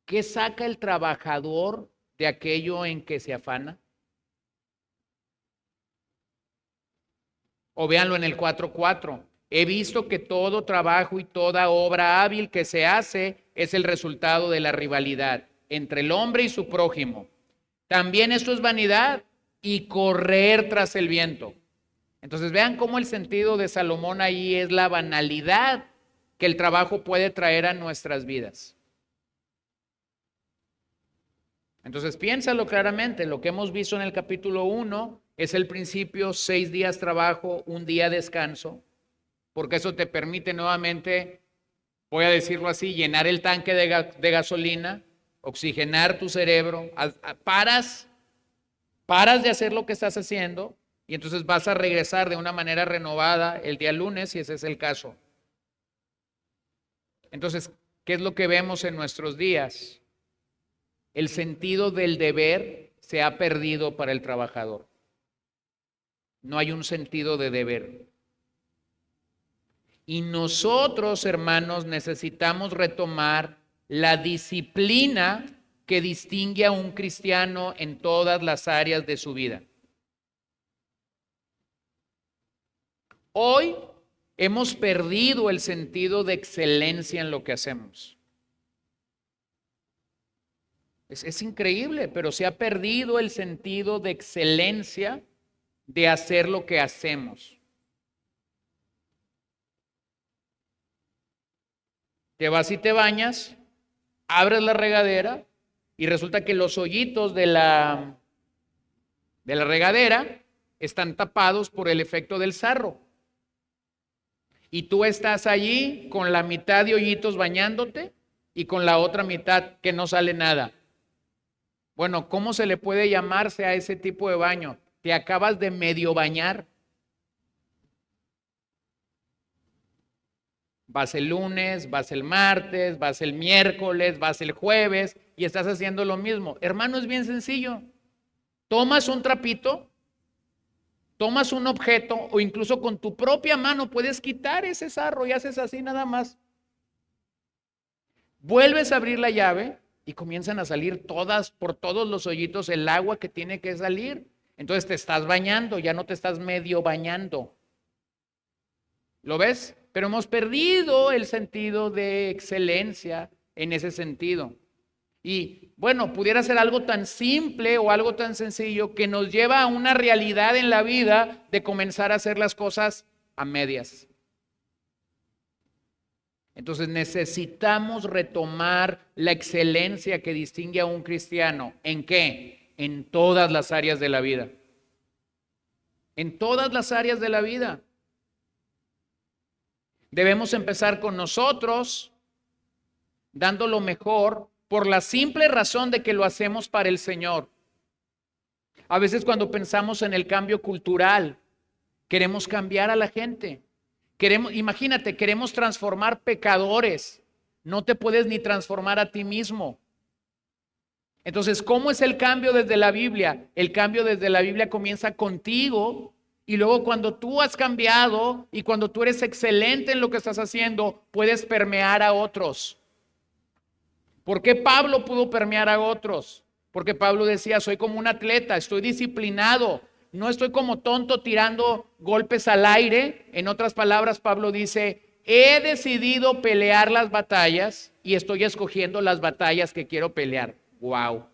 ¿Qué saca el trabajador de aquello en que se afana? O véanlo en el 4:4. He visto que todo trabajo y toda obra hábil que se hace es el resultado de la rivalidad entre el hombre y su prójimo. También esto es vanidad y correr tras el viento. Entonces vean cómo el sentido de Salomón ahí es la banalidad que el trabajo puede traer a nuestras vidas. Entonces piénsalo claramente, lo que hemos visto en el capítulo 1 es el principio, 6 días trabajo, 1 día descanso, porque eso te permite nuevamente, voy a decirlo así, llenar el tanque de gasolina, oxigenar tu cerebro, paras de hacer lo que estás haciendo y entonces vas a regresar de una manera renovada el día lunes, si ese es el caso. Entonces, ¿qué es lo que vemos en nuestros días? El sentido del deber se ha perdido para el trabajador. No hay un sentido de deber. Y nosotros, hermanos, necesitamos retomar la disciplina que distingue a un cristiano en todas las áreas de su vida. Hoy hemos perdido el sentido de excelencia en lo que hacemos. Es increíble, pero se ha perdido el sentido de excelencia de hacer lo que hacemos. Te vas y te bañas, abres la regadera y resulta que los hoyitos de la regadera están tapados por el efecto del sarro. Y tú estás allí con la mitad de hoyitos bañándote y con la otra mitad que no sale nada. Bueno, ¿cómo se le puede llamarse a ese tipo de baño? Te acabas de medio bañar. Vas el lunes, vas el martes, vas el miércoles, vas el jueves y estás haciendo lo mismo. Hermano, es bien sencillo. Tomas un trapito, tomas un objeto o incluso con tu propia mano puedes quitar ese sarro y haces así nada más. Vuelves a abrir la llave y comienzan a salir todas, por todos los hoyitos, el agua que tiene que salir. Entonces te estás bañando, ya no te estás medio bañando. ¿Lo ves? Pero hemos perdido el sentido de excelencia en ese sentido. Y bueno, pudiera ser algo tan simple o algo tan sencillo que nos lleva a una realidad en la vida de comenzar a hacer las cosas a medias. Entonces necesitamos retomar la excelencia que distingue a un cristiano. ¿En qué? En todas las áreas de la vida. En todas las áreas de la vida. Debemos empezar con nosotros, dando lo mejor, por la simple razón de que lo hacemos para el Señor. A veces cuando pensamos en el cambio cultural, queremos cambiar a la gente. Imagínate, queremos transformar pecadores. No te puedes ni transformar a ti mismo. Entonces, ¿cómo es el cambio desde la Biblia? El cambio desde la Biblia comienza contigo y luego cuando tú has cambiado y cuando tú eres excelente en lo que estás haciendo, puedes permear a otros. ¿Por qué Pablo pudo permear a otros? Porque Pablo decía, soy como un atleta, estoy disciplinado, no estoy como tonto tirando golpes al aire. En otras palabras, Pablo dice, he decidido pelear las batallas y estoy escogiendo las batallas que quiero pelear. Wow.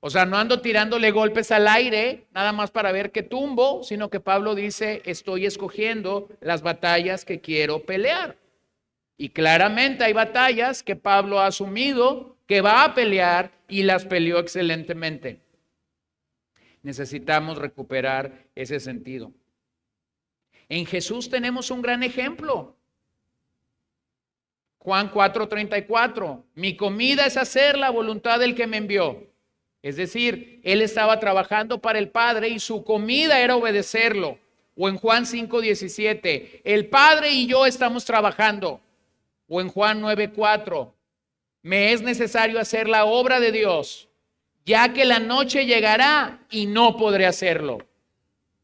O sea, no ando tirándole golpes al aire, nada más para ver qué tumbo, sino que Pablo dice, estoy escogiendo las batallas que quiero pelear. Y claramente hay batallas que Pablo ha asumido que va a pelear y las peleó excelentemente. Necesitamos recuperar ese sentido. En Jesús tenemos un gran ejemplo. Juan 4:34, mi comida es hacer la voluntad del que me envió. Es decir, él estaba trabajando para el Padre y su comida era obedecerlo. O en Juan 5:17, el Padre y yo estamos trabajando. O en Juan 9:4, me es necesario hacer la obra de Dios, ya que la noche llegará y no podré hacerlo.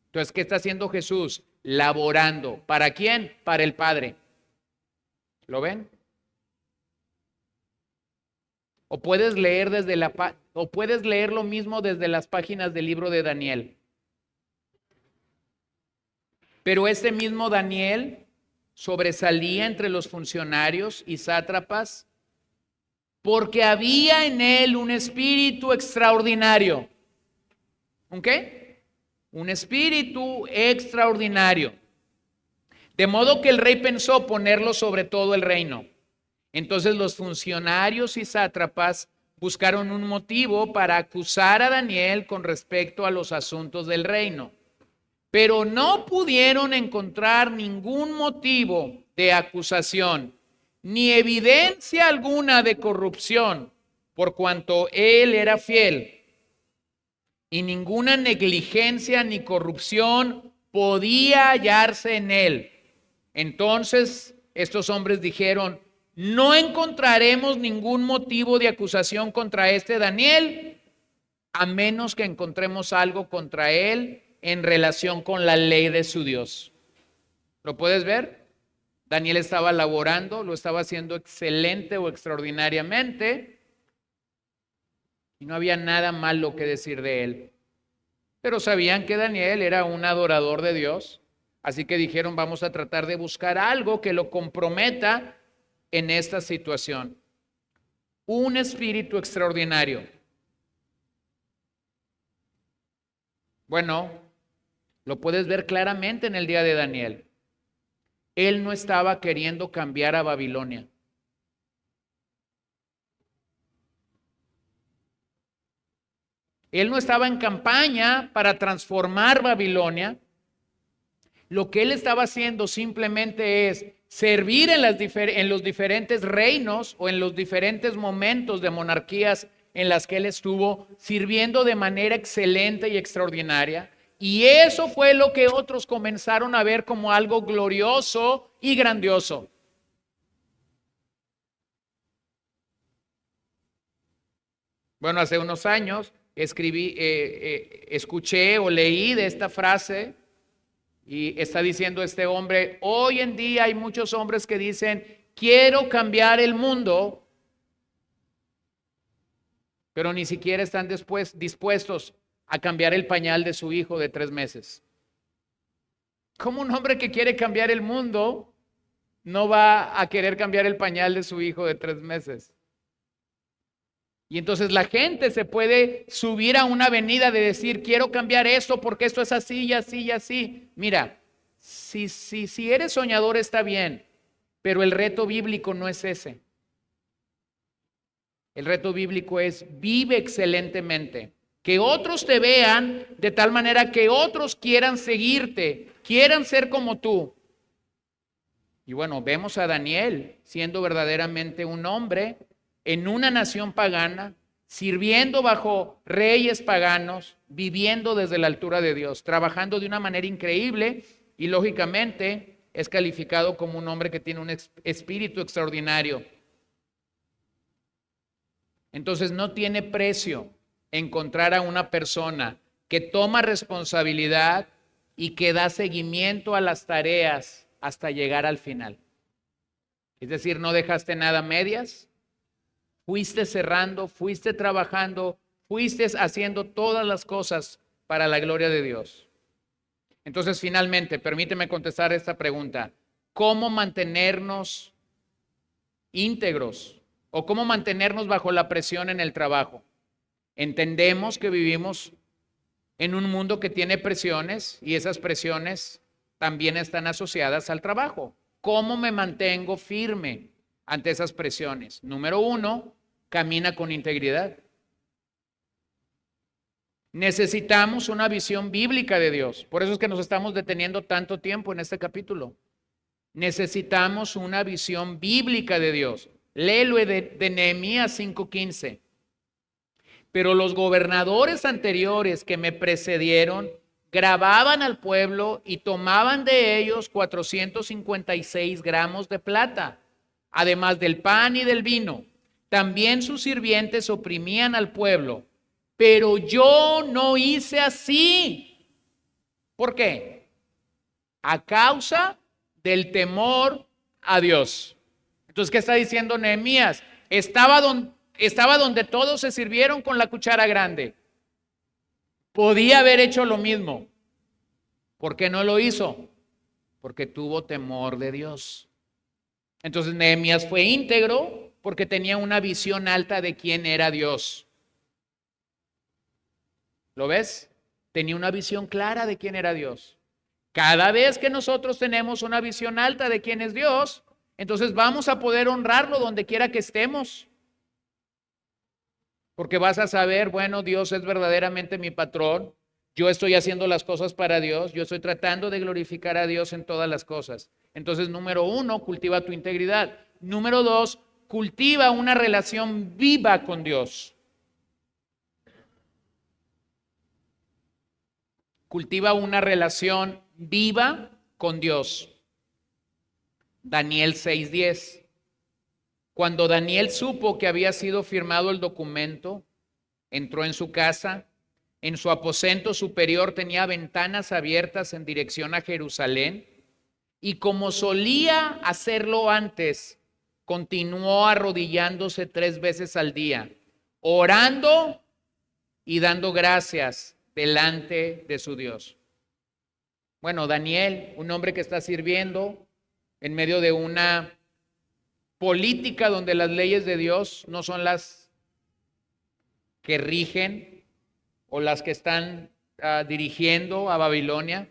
Entonces, ¿qué está haciendo Jesús? Laborando. ¿Para quién? Para el Padre. ¿Lo ven? O puedes leer puedes leer lo mismo desde las páginas del libro de Daniel. Pero este mismo Daniel sobresalía entre los funcionarios y sátrapas porque había en él un espíritu extraordinario. ¿Un qué? Un espíritu extraordinario. De modo que el rey pensó ponerlo sobre todo el reino. Entonces los funcionarios y sátrapas buscaron un motivo para acusar a Daniel con respecto a los asuntos del reino. Pero no pudieron encontrar ningún motivo de acusación, ni evidencia alguna de corrupción, por cuanto él era fiel. Y ninguna negligencia ni corrupción podía hallarse en él. Entonces estos hombres dijeron, no encontraremos ningún motivo de acusación contra este Daniel, a menos que encontremos algo contra él en relación con la ley de su Dios. ¿Lo puedes ver? Daniel estaba laborando, lo estaba haciendo excelente o extraordinariamente, y no había nada malo que decir de él. Pero sabían que Daniel era un adorador de Dios, así que dijeron, vamos a tratar de buscar algo que lo comprometa en esta situación. Un espíritu extraordinario. Bueno, lo puedes ver claramente en el día de Daniel. Él no estaba queriendo cambiar a Babilonia. Él no estaba en campaña para transformar Babilonia. Lo que él estaba haciendo simplemente es servir en los diferentes reinos o en los diferentes momentos de monarquías en las que él estuvo, sirviendo de manera excelente y extraordinaria. Y eso fue lo que otros comenzaron a ver como algo glorioso y grandioso. Bueno, hace unos años escuché o leí de esta frase y está diciendo este hombre, hoy en día hay muchos hombres que dicen, quiero cambiar el mundo, pero ni siquiera están dispuestos a cambiar el pañal de su hijo de 3 meses. ¿Cómo un hombre que quiere cambiar el mundo no va a querer cambiar el pañal de su hijo de 3 meses? Y entonces la gente se puede subir a una avenida de decir, quiero cambiar esto porque esto es así y así y así. Mira, si eres soñador está bien, pero el reto bíblico no es ese. El reto bíblico es vive excelentemente. Que otros te vean de tal manera que otros quieran seguirte, quieran ser como tú. Y bueno, vemos a Daniel siendo verdaderamente un hombre en una nación pagana, sirviendo bajo reyes paganos, viviendo desde la altura de Dios, trabajando de una manera increíble y lógicamente es calificado como un hombre que tiene un espíritu extraordinario. Entonces no tiene precio encontrar a una persona que toma responsabilidad y que da seguimiento a las tareas hasta llegar al final. Es decir, no dejaste nada a medias, fuiste cerrando, fuiste trabajando, fuiste haciendo todas las cosas para la gloria de Dios. Entonces, finalmente, permíteme contestar esta pregunta. ¿Cómo mantenernos íntegros o cómo mantenernos bajo la presión en el trabajo? Entendemos que vivimos en un mundo que tiene presiones y esas presiones también están asociadas al trabajo. ¿Cómo me mantengo firme ante esas presiones? Número 1, camina con integridad. Necesitamos una visión bíblica de Dios. Por eso es que nos estamos deteniendo tanto tiempo en este capítulo. Necesitamos una visión bíblica de Dios. Léelo de Nehemías 5:15. Pero los gobernadores anteriores que me precedieron grababan al pueblo y tomaban de ellos 456 gramos de plata, además del pan y del vino. También sus sirvientes oprimían al pueblo, pero yo no hice así. ¿Por qué? A causa del temor a Dios. Entonces, ¿qué está diciendo Nehemías? Estaba donde todos se sirvieron con la cuchara grande. Podía haber hecho lo mismo. ¿Por qué no lo hizo? Porque tuvo temor de Dios. Entonces Nehemías fue íntegro porque tenía una visión alta de quién era Dios. ¿Lo ves? Tenía una visión clara de quién era Dios. Cada vez que nosotros tenemos una visión alta de quién es Dios, entonces vamos a poder honrarlo donde quiera que estemos. Porque vas a saber, bueno, Dios es verdaderamente mi patrón. Yo estoy haciendo las cosas para Dios. Yo estoy tratando de glorificar a Dios en todas las cosas. Entonces, número 1, cultiva tu integridad. Número 2, cultiva una relación viva con Dios. Cultiva una relación viva con Dios. Daniel 6:10. Cuando Daniel supo que había sido firmado el documento, entró en su casa. En su aposento superior tenía ventanas abiertas en dirección a Jerusalén. Y como solía hacerlo antes, continuó arrodillándose 3 veces al día, orando y dando gracias delante de su Dios. Bueno, Daniel, un hombre que está sirviendo en medio de una política donde las leyes de Dios no son las que rigen o las que están dirigiendo a Babilonia.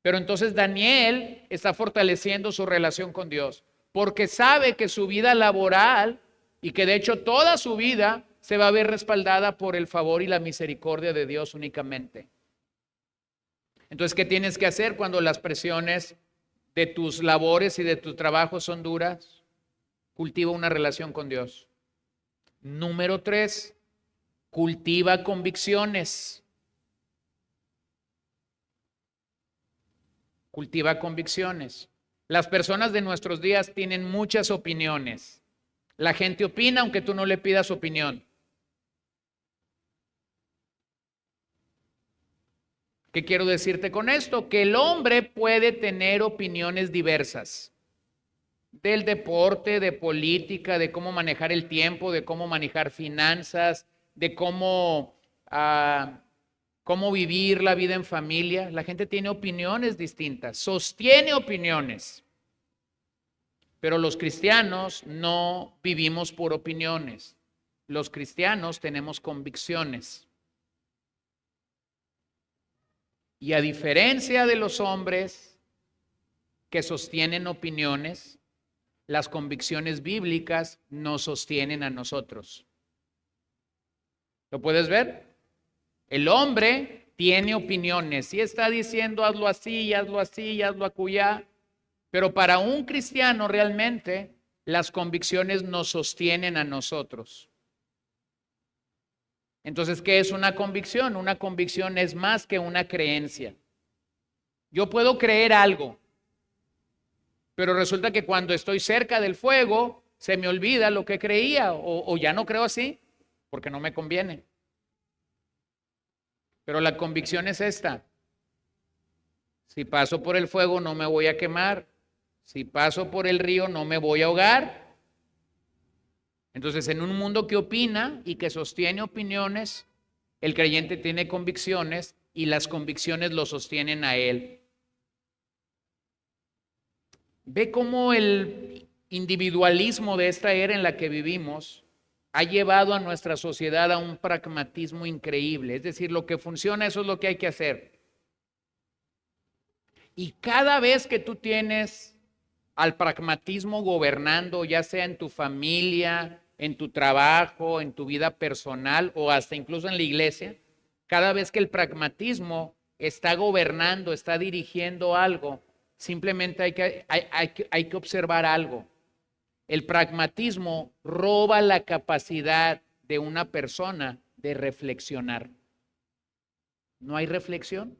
Pero entonces Daniel está fortaleciendo su relación con Dios porque sabe que su vida laboral y que de hecho toda su vida se va a ver respaldada por el favor y la misericordia de Dios únicamente. Entonces, ¿qué tienes que hacer cuando las presiones de tus labores y de tu trabajo son duras? Cultiva una relación con Dios. Número 3, cultiva convicciones. Cultiva convicciones. Las personas de nuestros días tienen muchas opiniones. La gente opina aunque tú no le pidas opinión. ¿Qué quiero decirte con esto? Que el hombre puede tener opiniones diversas del deporte, de política, de cómo manejar el tiempo, de cómo manejar finanzas, de cómo vivir la vida en familia. La gente tiene opiniones distintas, sostiene opiniones, pero los cristianos no vivimos por opiniones. Los cristianos tenemos convicciones. Y a diferencia de los hombres que sostienen opiniones, las convicciones bíblicas nos sostienen a nosotros. ¿Lo puedes ver? El hombre tiene opiniones y está diciendo hazlo así, hazlo así, hazlo acullá, pero para un cristiano realmente las convicciones nos sostienen a nosotros. Entonces, ¿qué es una convicción? Una convicción es más que una creencia. Yo puedo creer algo, pero resulta que cuando estoy cerca del fuego, se me olvida lo que creía o ya no creo así, porque no me conviene. Pero la convicción es esta. Si paso por el fuego no me voy a quemar. Si paso por el río no me voy a ahogar. Entonces, en un mundo que opina y que sostiene opiniones, el creyente tiene convicciones y las convicciones lo sostienen a él. Ve cómo el individualismo de esta era en la que vivimos ha llevado a nuestra sociedad a un pragmatismo increíble. Es decir, lo que funciona, eso es lo que hay que hacer. Y cada vez que tú tienes al pragmatismo gobernando, ya sea en tu familia, en tu trabajo, en tu vida personal o hasta incluso en la iglesia, cada vez que el pragmatismo está gobernando, está dirigiendo algo, simplemente hay que observar algo. El pragmatismo roba la capacidad de una persona de reflexionar. ¿No hay reflexión?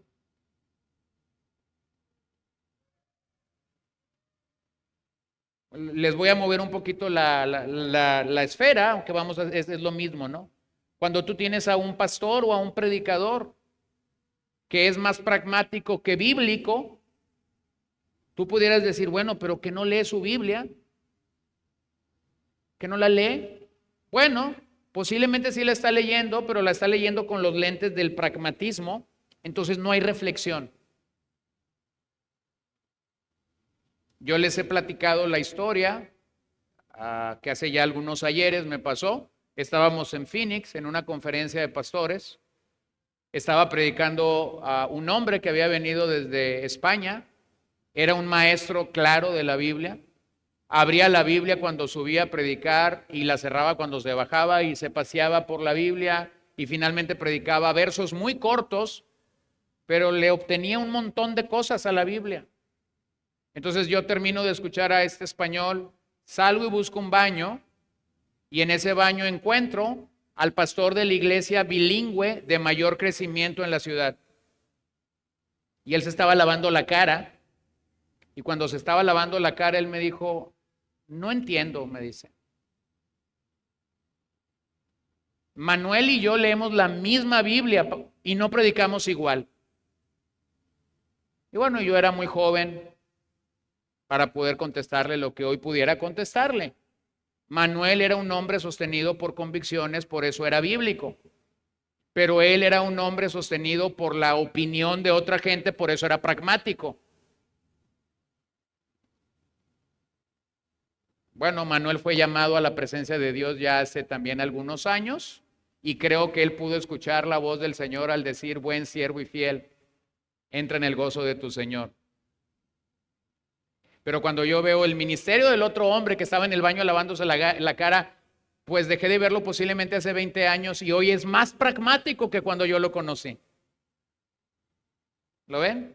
Les voy a mover un poquito la esfera, aunque es lo mismo, ¿no? Cuando tú tienes a un pastor o a un predicador que es más pragmático que bíblico, tú pudieras decir, bueno, pero que no lee su Biblia, que no la lee. Bueno, posiblemente sí la está leyendo, pero la está leyendo con los lentes del pragmatismo, entonces no hay reflexión. Yo les he platicado la historia que hace ya algunos ayeres me pasó. Estábamos en Phoenix en una conferencia de pastores. Estaba predicando a un hombre que había venido desde España. Era un maestro claro de la Biblia. Abría la Biblia cuando subía a predicar y la cerraba cuando se bajaba y se paseaba por la Biblia y finalmente predicaba versos muy cortos, pero le obtenía un montón de cosas a la Biblia. Entonces yo termino de escuchar a este español, salgo y busco un baño y en ese baño encuentro al pastor de la iglesia bilingüe de mayor crecimiento en la ciudad. Y él se estaba lavando la cara y cuando se estaba lavando la cara él me dijo, no entiendo, me dice. Manuel y yo leemos la misma Biblia y no predicamos igual. Y bueno, yo era muy joven para poder contestarle lo que hoy pudiera contestarle. Manuel era un hombre sostenido por convicciones, por eso era bíblico. Pero él era un hombre sostenido por la opinión de otra gente, por eso era pragmático. Bueno, Manuel fue llamado a la presencia de Dios ya hace también algunos años y creo que él pudo escuchar la voz del Señor al decir, buen siervo y fiel, entra en el gozo de tu Señor. Pero cuando yo veo el ministerio del otro hombre que estaba en el baño lavándose la cara, pues dejé de verlo posiblemente hace 20 años y hoy es más pragmático que cuando yo lo conocí. ¿Lo ven?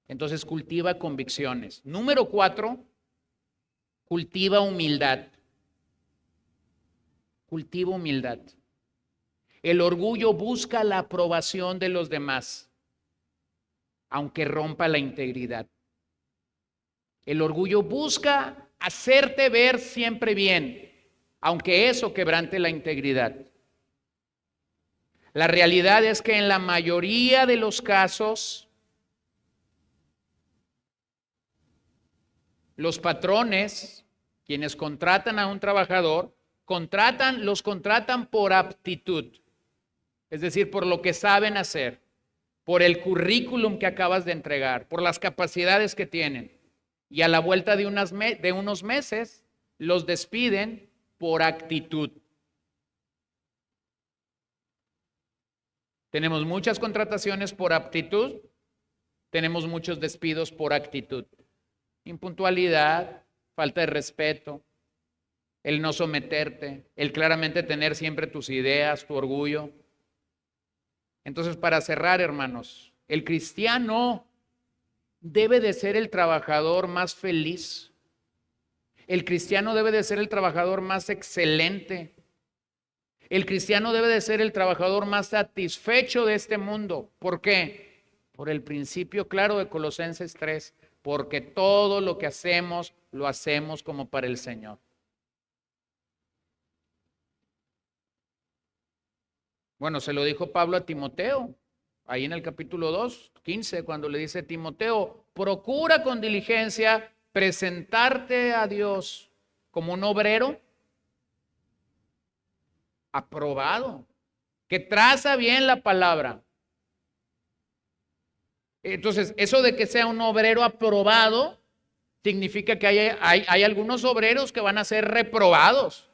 Entonces cultiva convicciones. Número 4, cultiva humildad. Cultiva humildad. El orgullo busca la aprobación de los demás, aunque rompa la integridad. El orgullo busca hacerte ver siempre bien, aunque eso quebrante la integridad. La realidad es que en la mayoría de los casos, los patrones, quienes contratan a un trabajador, los contratan por aptitud, es decir, por lo que saben hacer, por el currículum que acabas de entregar, por las capacidades que tienen. Y a la vuelta de unos meses, los despiden por actitud. Tenemos muchas contrataciones por aptitud, tenemos muchos despidos por actitud. Impuntualidad, falta de respeto, el no someterte, el claramente tener siempre tus ideas, tu orgullo. Entonces, para cerrar, hermanos, el cristiano debe de ser el trabajador más feliz. El cristiano debe de ser el trabajador más excelente. El cristiano debe de ser el trabajador más satisfecho de este mundo. ¿Por qué? Por el principio claro de Colosenses 3, porque todo lo que hacemos, lo hacemos como para el Señor. Bueno, se lo dijo Pablo a Timoteo, ahí en el capítulo 2, 15, cuando le dice: Timoteo, procura con diligencia presentarte a Dios como un obrero aprobado, que traza bien la palabra. Entonces, eso de que sea un obrero aprobado significa que hay algunos obreros que van a ser reprobados.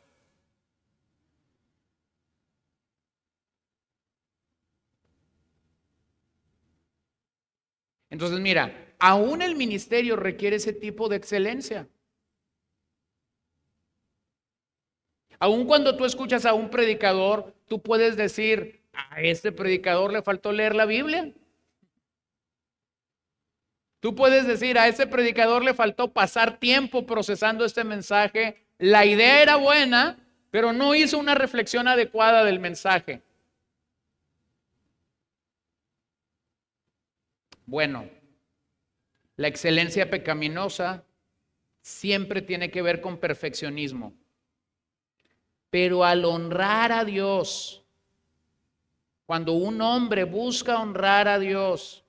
Entonces, mira, aún el ministerio requiere ese tipo de excelencia. Aún cuando tú escuchas a un predicador, tú puedes decir: a este predicador le faltó leer la Biblia. Tú puedes decir: a ese predicador le faltó pasar tiempo procesando este mensaje. La idea era buena, pero no hizo una reflexión adecuada del mensaje. Bueno, la excelencia pecaminosa siempre tiene que ver con perfeccionismo. Pero al honrar a Dios, cuando un hombre busca honrar a Dios,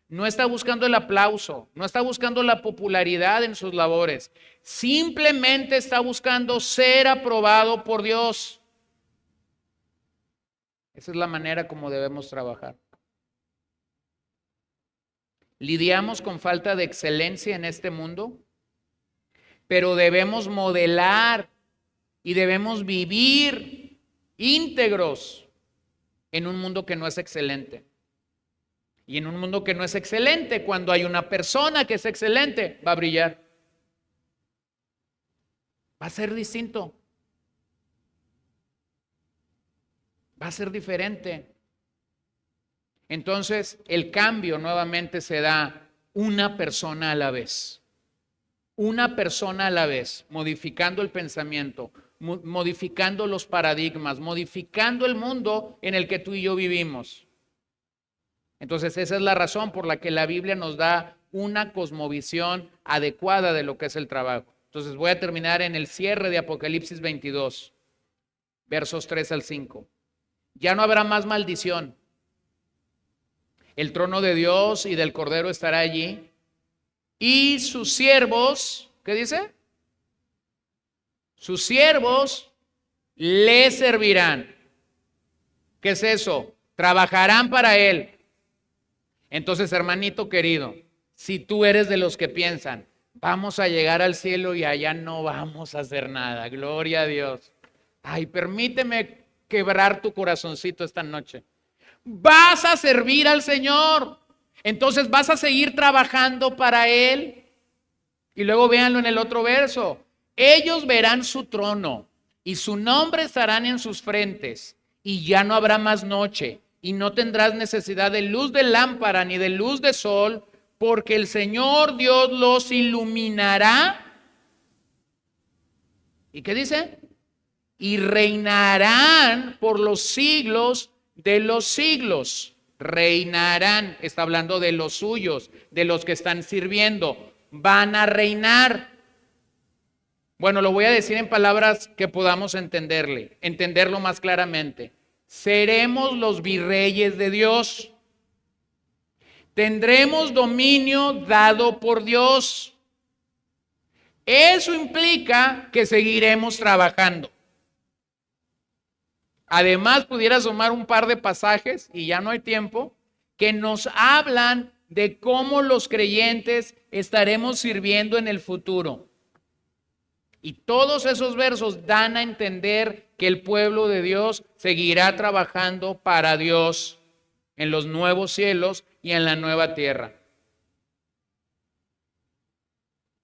no está buscando el aplauso, no está buscando la popularidad en sus labores, simplemente está buscando ser aprobado por Dios. Esa es la manera como debemos trabajar. Lidiamos con falta de excelencia en este mundo, pero debemos modelar y debemos vivir íntegros en un mundo que no es excelente. Y en un mundo que no es excelente, cuando hay una persona que es excelente, va a brillar. Va a ser distinto. Va a ser diferente. Entonces, el cambio nuevamente se da una persona a la vez. Una persona a la vez, modificando el pensamiento, modificando los paradigmas, modificando el mundo en el que tú y yo vivimos. Entonces, esa es la razón por la que la Biblia nos da una cosmovisión adecuada de lo que es el trabajo. Entonces, voy a terminar en el cierre de Apocalipsis 22, versos 3 al 5. Ya no habrá más maldición. El trono de Dios y del Cordero estará allí. Y sus siervos, ¿qué dice? Sus siervos le servirán. ¿Qué es eso? Trabajarán para él. Entonces, hermanito querido, si tú eres de los que piensan: vamos a llegar al cielo y allá no vamos a hacer nada, gloria a Dios. Ay, permíteme quebrar tu corazoncito esta noche. Vas a servir al Señor. Entonces vas a seguir trabajando para Él. Y luego véanlo en el otro verso. Ellos verán su trono y su nombre estarán en sus frentes. Y ya no habrá más noche. Y no tendrás necesidad de luz de lámpara ni de luz de sol, porque el Señor Dios los iluminará. ¿Y qué dice? Y reinarán por los siglos de los siglos. Reinarán, está hablando de los suyos, de los que están sirviendo. Van a reinar. Bueno, lo voy a decir en palabras que podamos entenderlo más claramente. seremos los virreyes de Dios. Tendremos dominio dado por Dios. Eso implica que seguiremos trabajando. Además, pudiera sumar un par de pasajes, y ya no hay tiempo, que nos hablan de cómo los creyentes estaremos sirviendo en el futuro. Y todos esos versos dan a entender que el pueblo de Dios seguirá trabajando para Dios en los nuevos cielos y en la nueva tierra.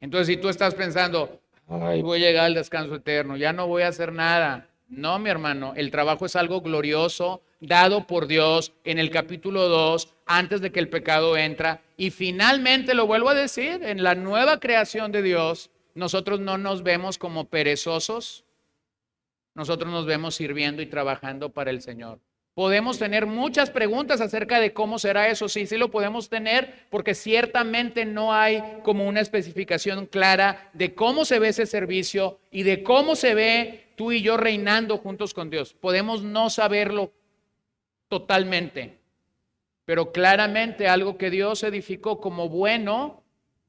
Entonces, si tú estás pensando, ay, voy a llegar al descanso eterno, ya no voy a hacer nada. No, mi hermano, el trabajo es algo glorioso, dado por Dios en el capítulo 2, antes de que el pecado entra. Y finalmente, lo vuelvo a decir, en la nueva creación de Dios, nosotros no nos vemos como perezosos, nosotros nos vemos sirviendo y trabajando para el Señor. Podemos tener muchas preguntas acerca de cómo será eso. Sí, sí lo podemos tener, porque ciertamente no hay como una especificación clara de cómo se ve ese servicio y de cómo se ve tú y yo reinando juntos con Dios. Podemos no saberlo totalmente, pero claramente algo que Dios edificó como bueno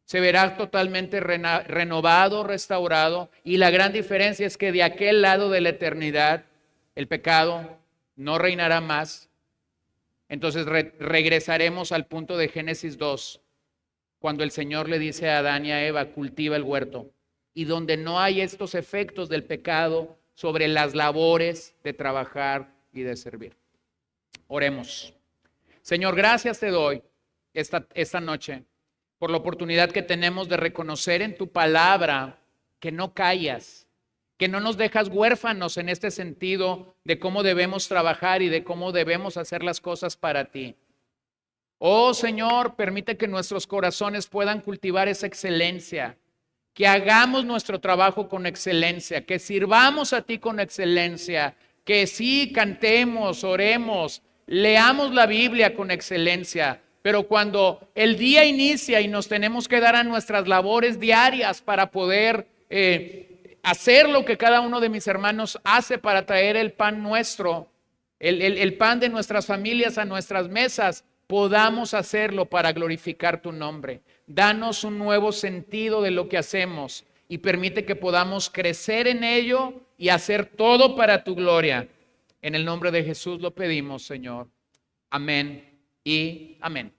se verá totalmente renovado, restaurado, y la gran diferencia es que de aquel lado de la eternidad el pecado no reinará más. Entonces regresaremos al punto de Génesis 2, cuando el Señor le dice a Adán y a Eva, cultiva el huerto, y donde no hay estos efectos del pecado sobre las labores de trabajar y de servir. Oremos. Señor, gracias te doy esta noche por la oportunidad que tenemos de reconocer en tu palabra que no callas, que no nos dejas huérfanos en este sentido de cómo debemos trabajar y de cómo debemos hacer las cosas para ti. Oh Señor, permite que nuestros corazones puedan cultivar esa excelencia, que hagamos nuestro trabajo con excelencia, que sirvamos a ti con excelencia, que sí cantemos, oremos, leamos la Biblia con excelencia. Pero cuando el día inicia y nos tenemos que dar a nuestras labores diarias para poder hacer lo que cada uno de mis hermanos hace para traer el pan nuestro, el pan de nuestras familias a nuestras mesas, podamos hacerlo para glorificar tu nombre. Danos un nuevo sentido de lo que hacemos y permite que podamos crecer en ello y hacer todo para tu gloria. En el nombre de Jesús lo pedimos, Señor. Amén y amén.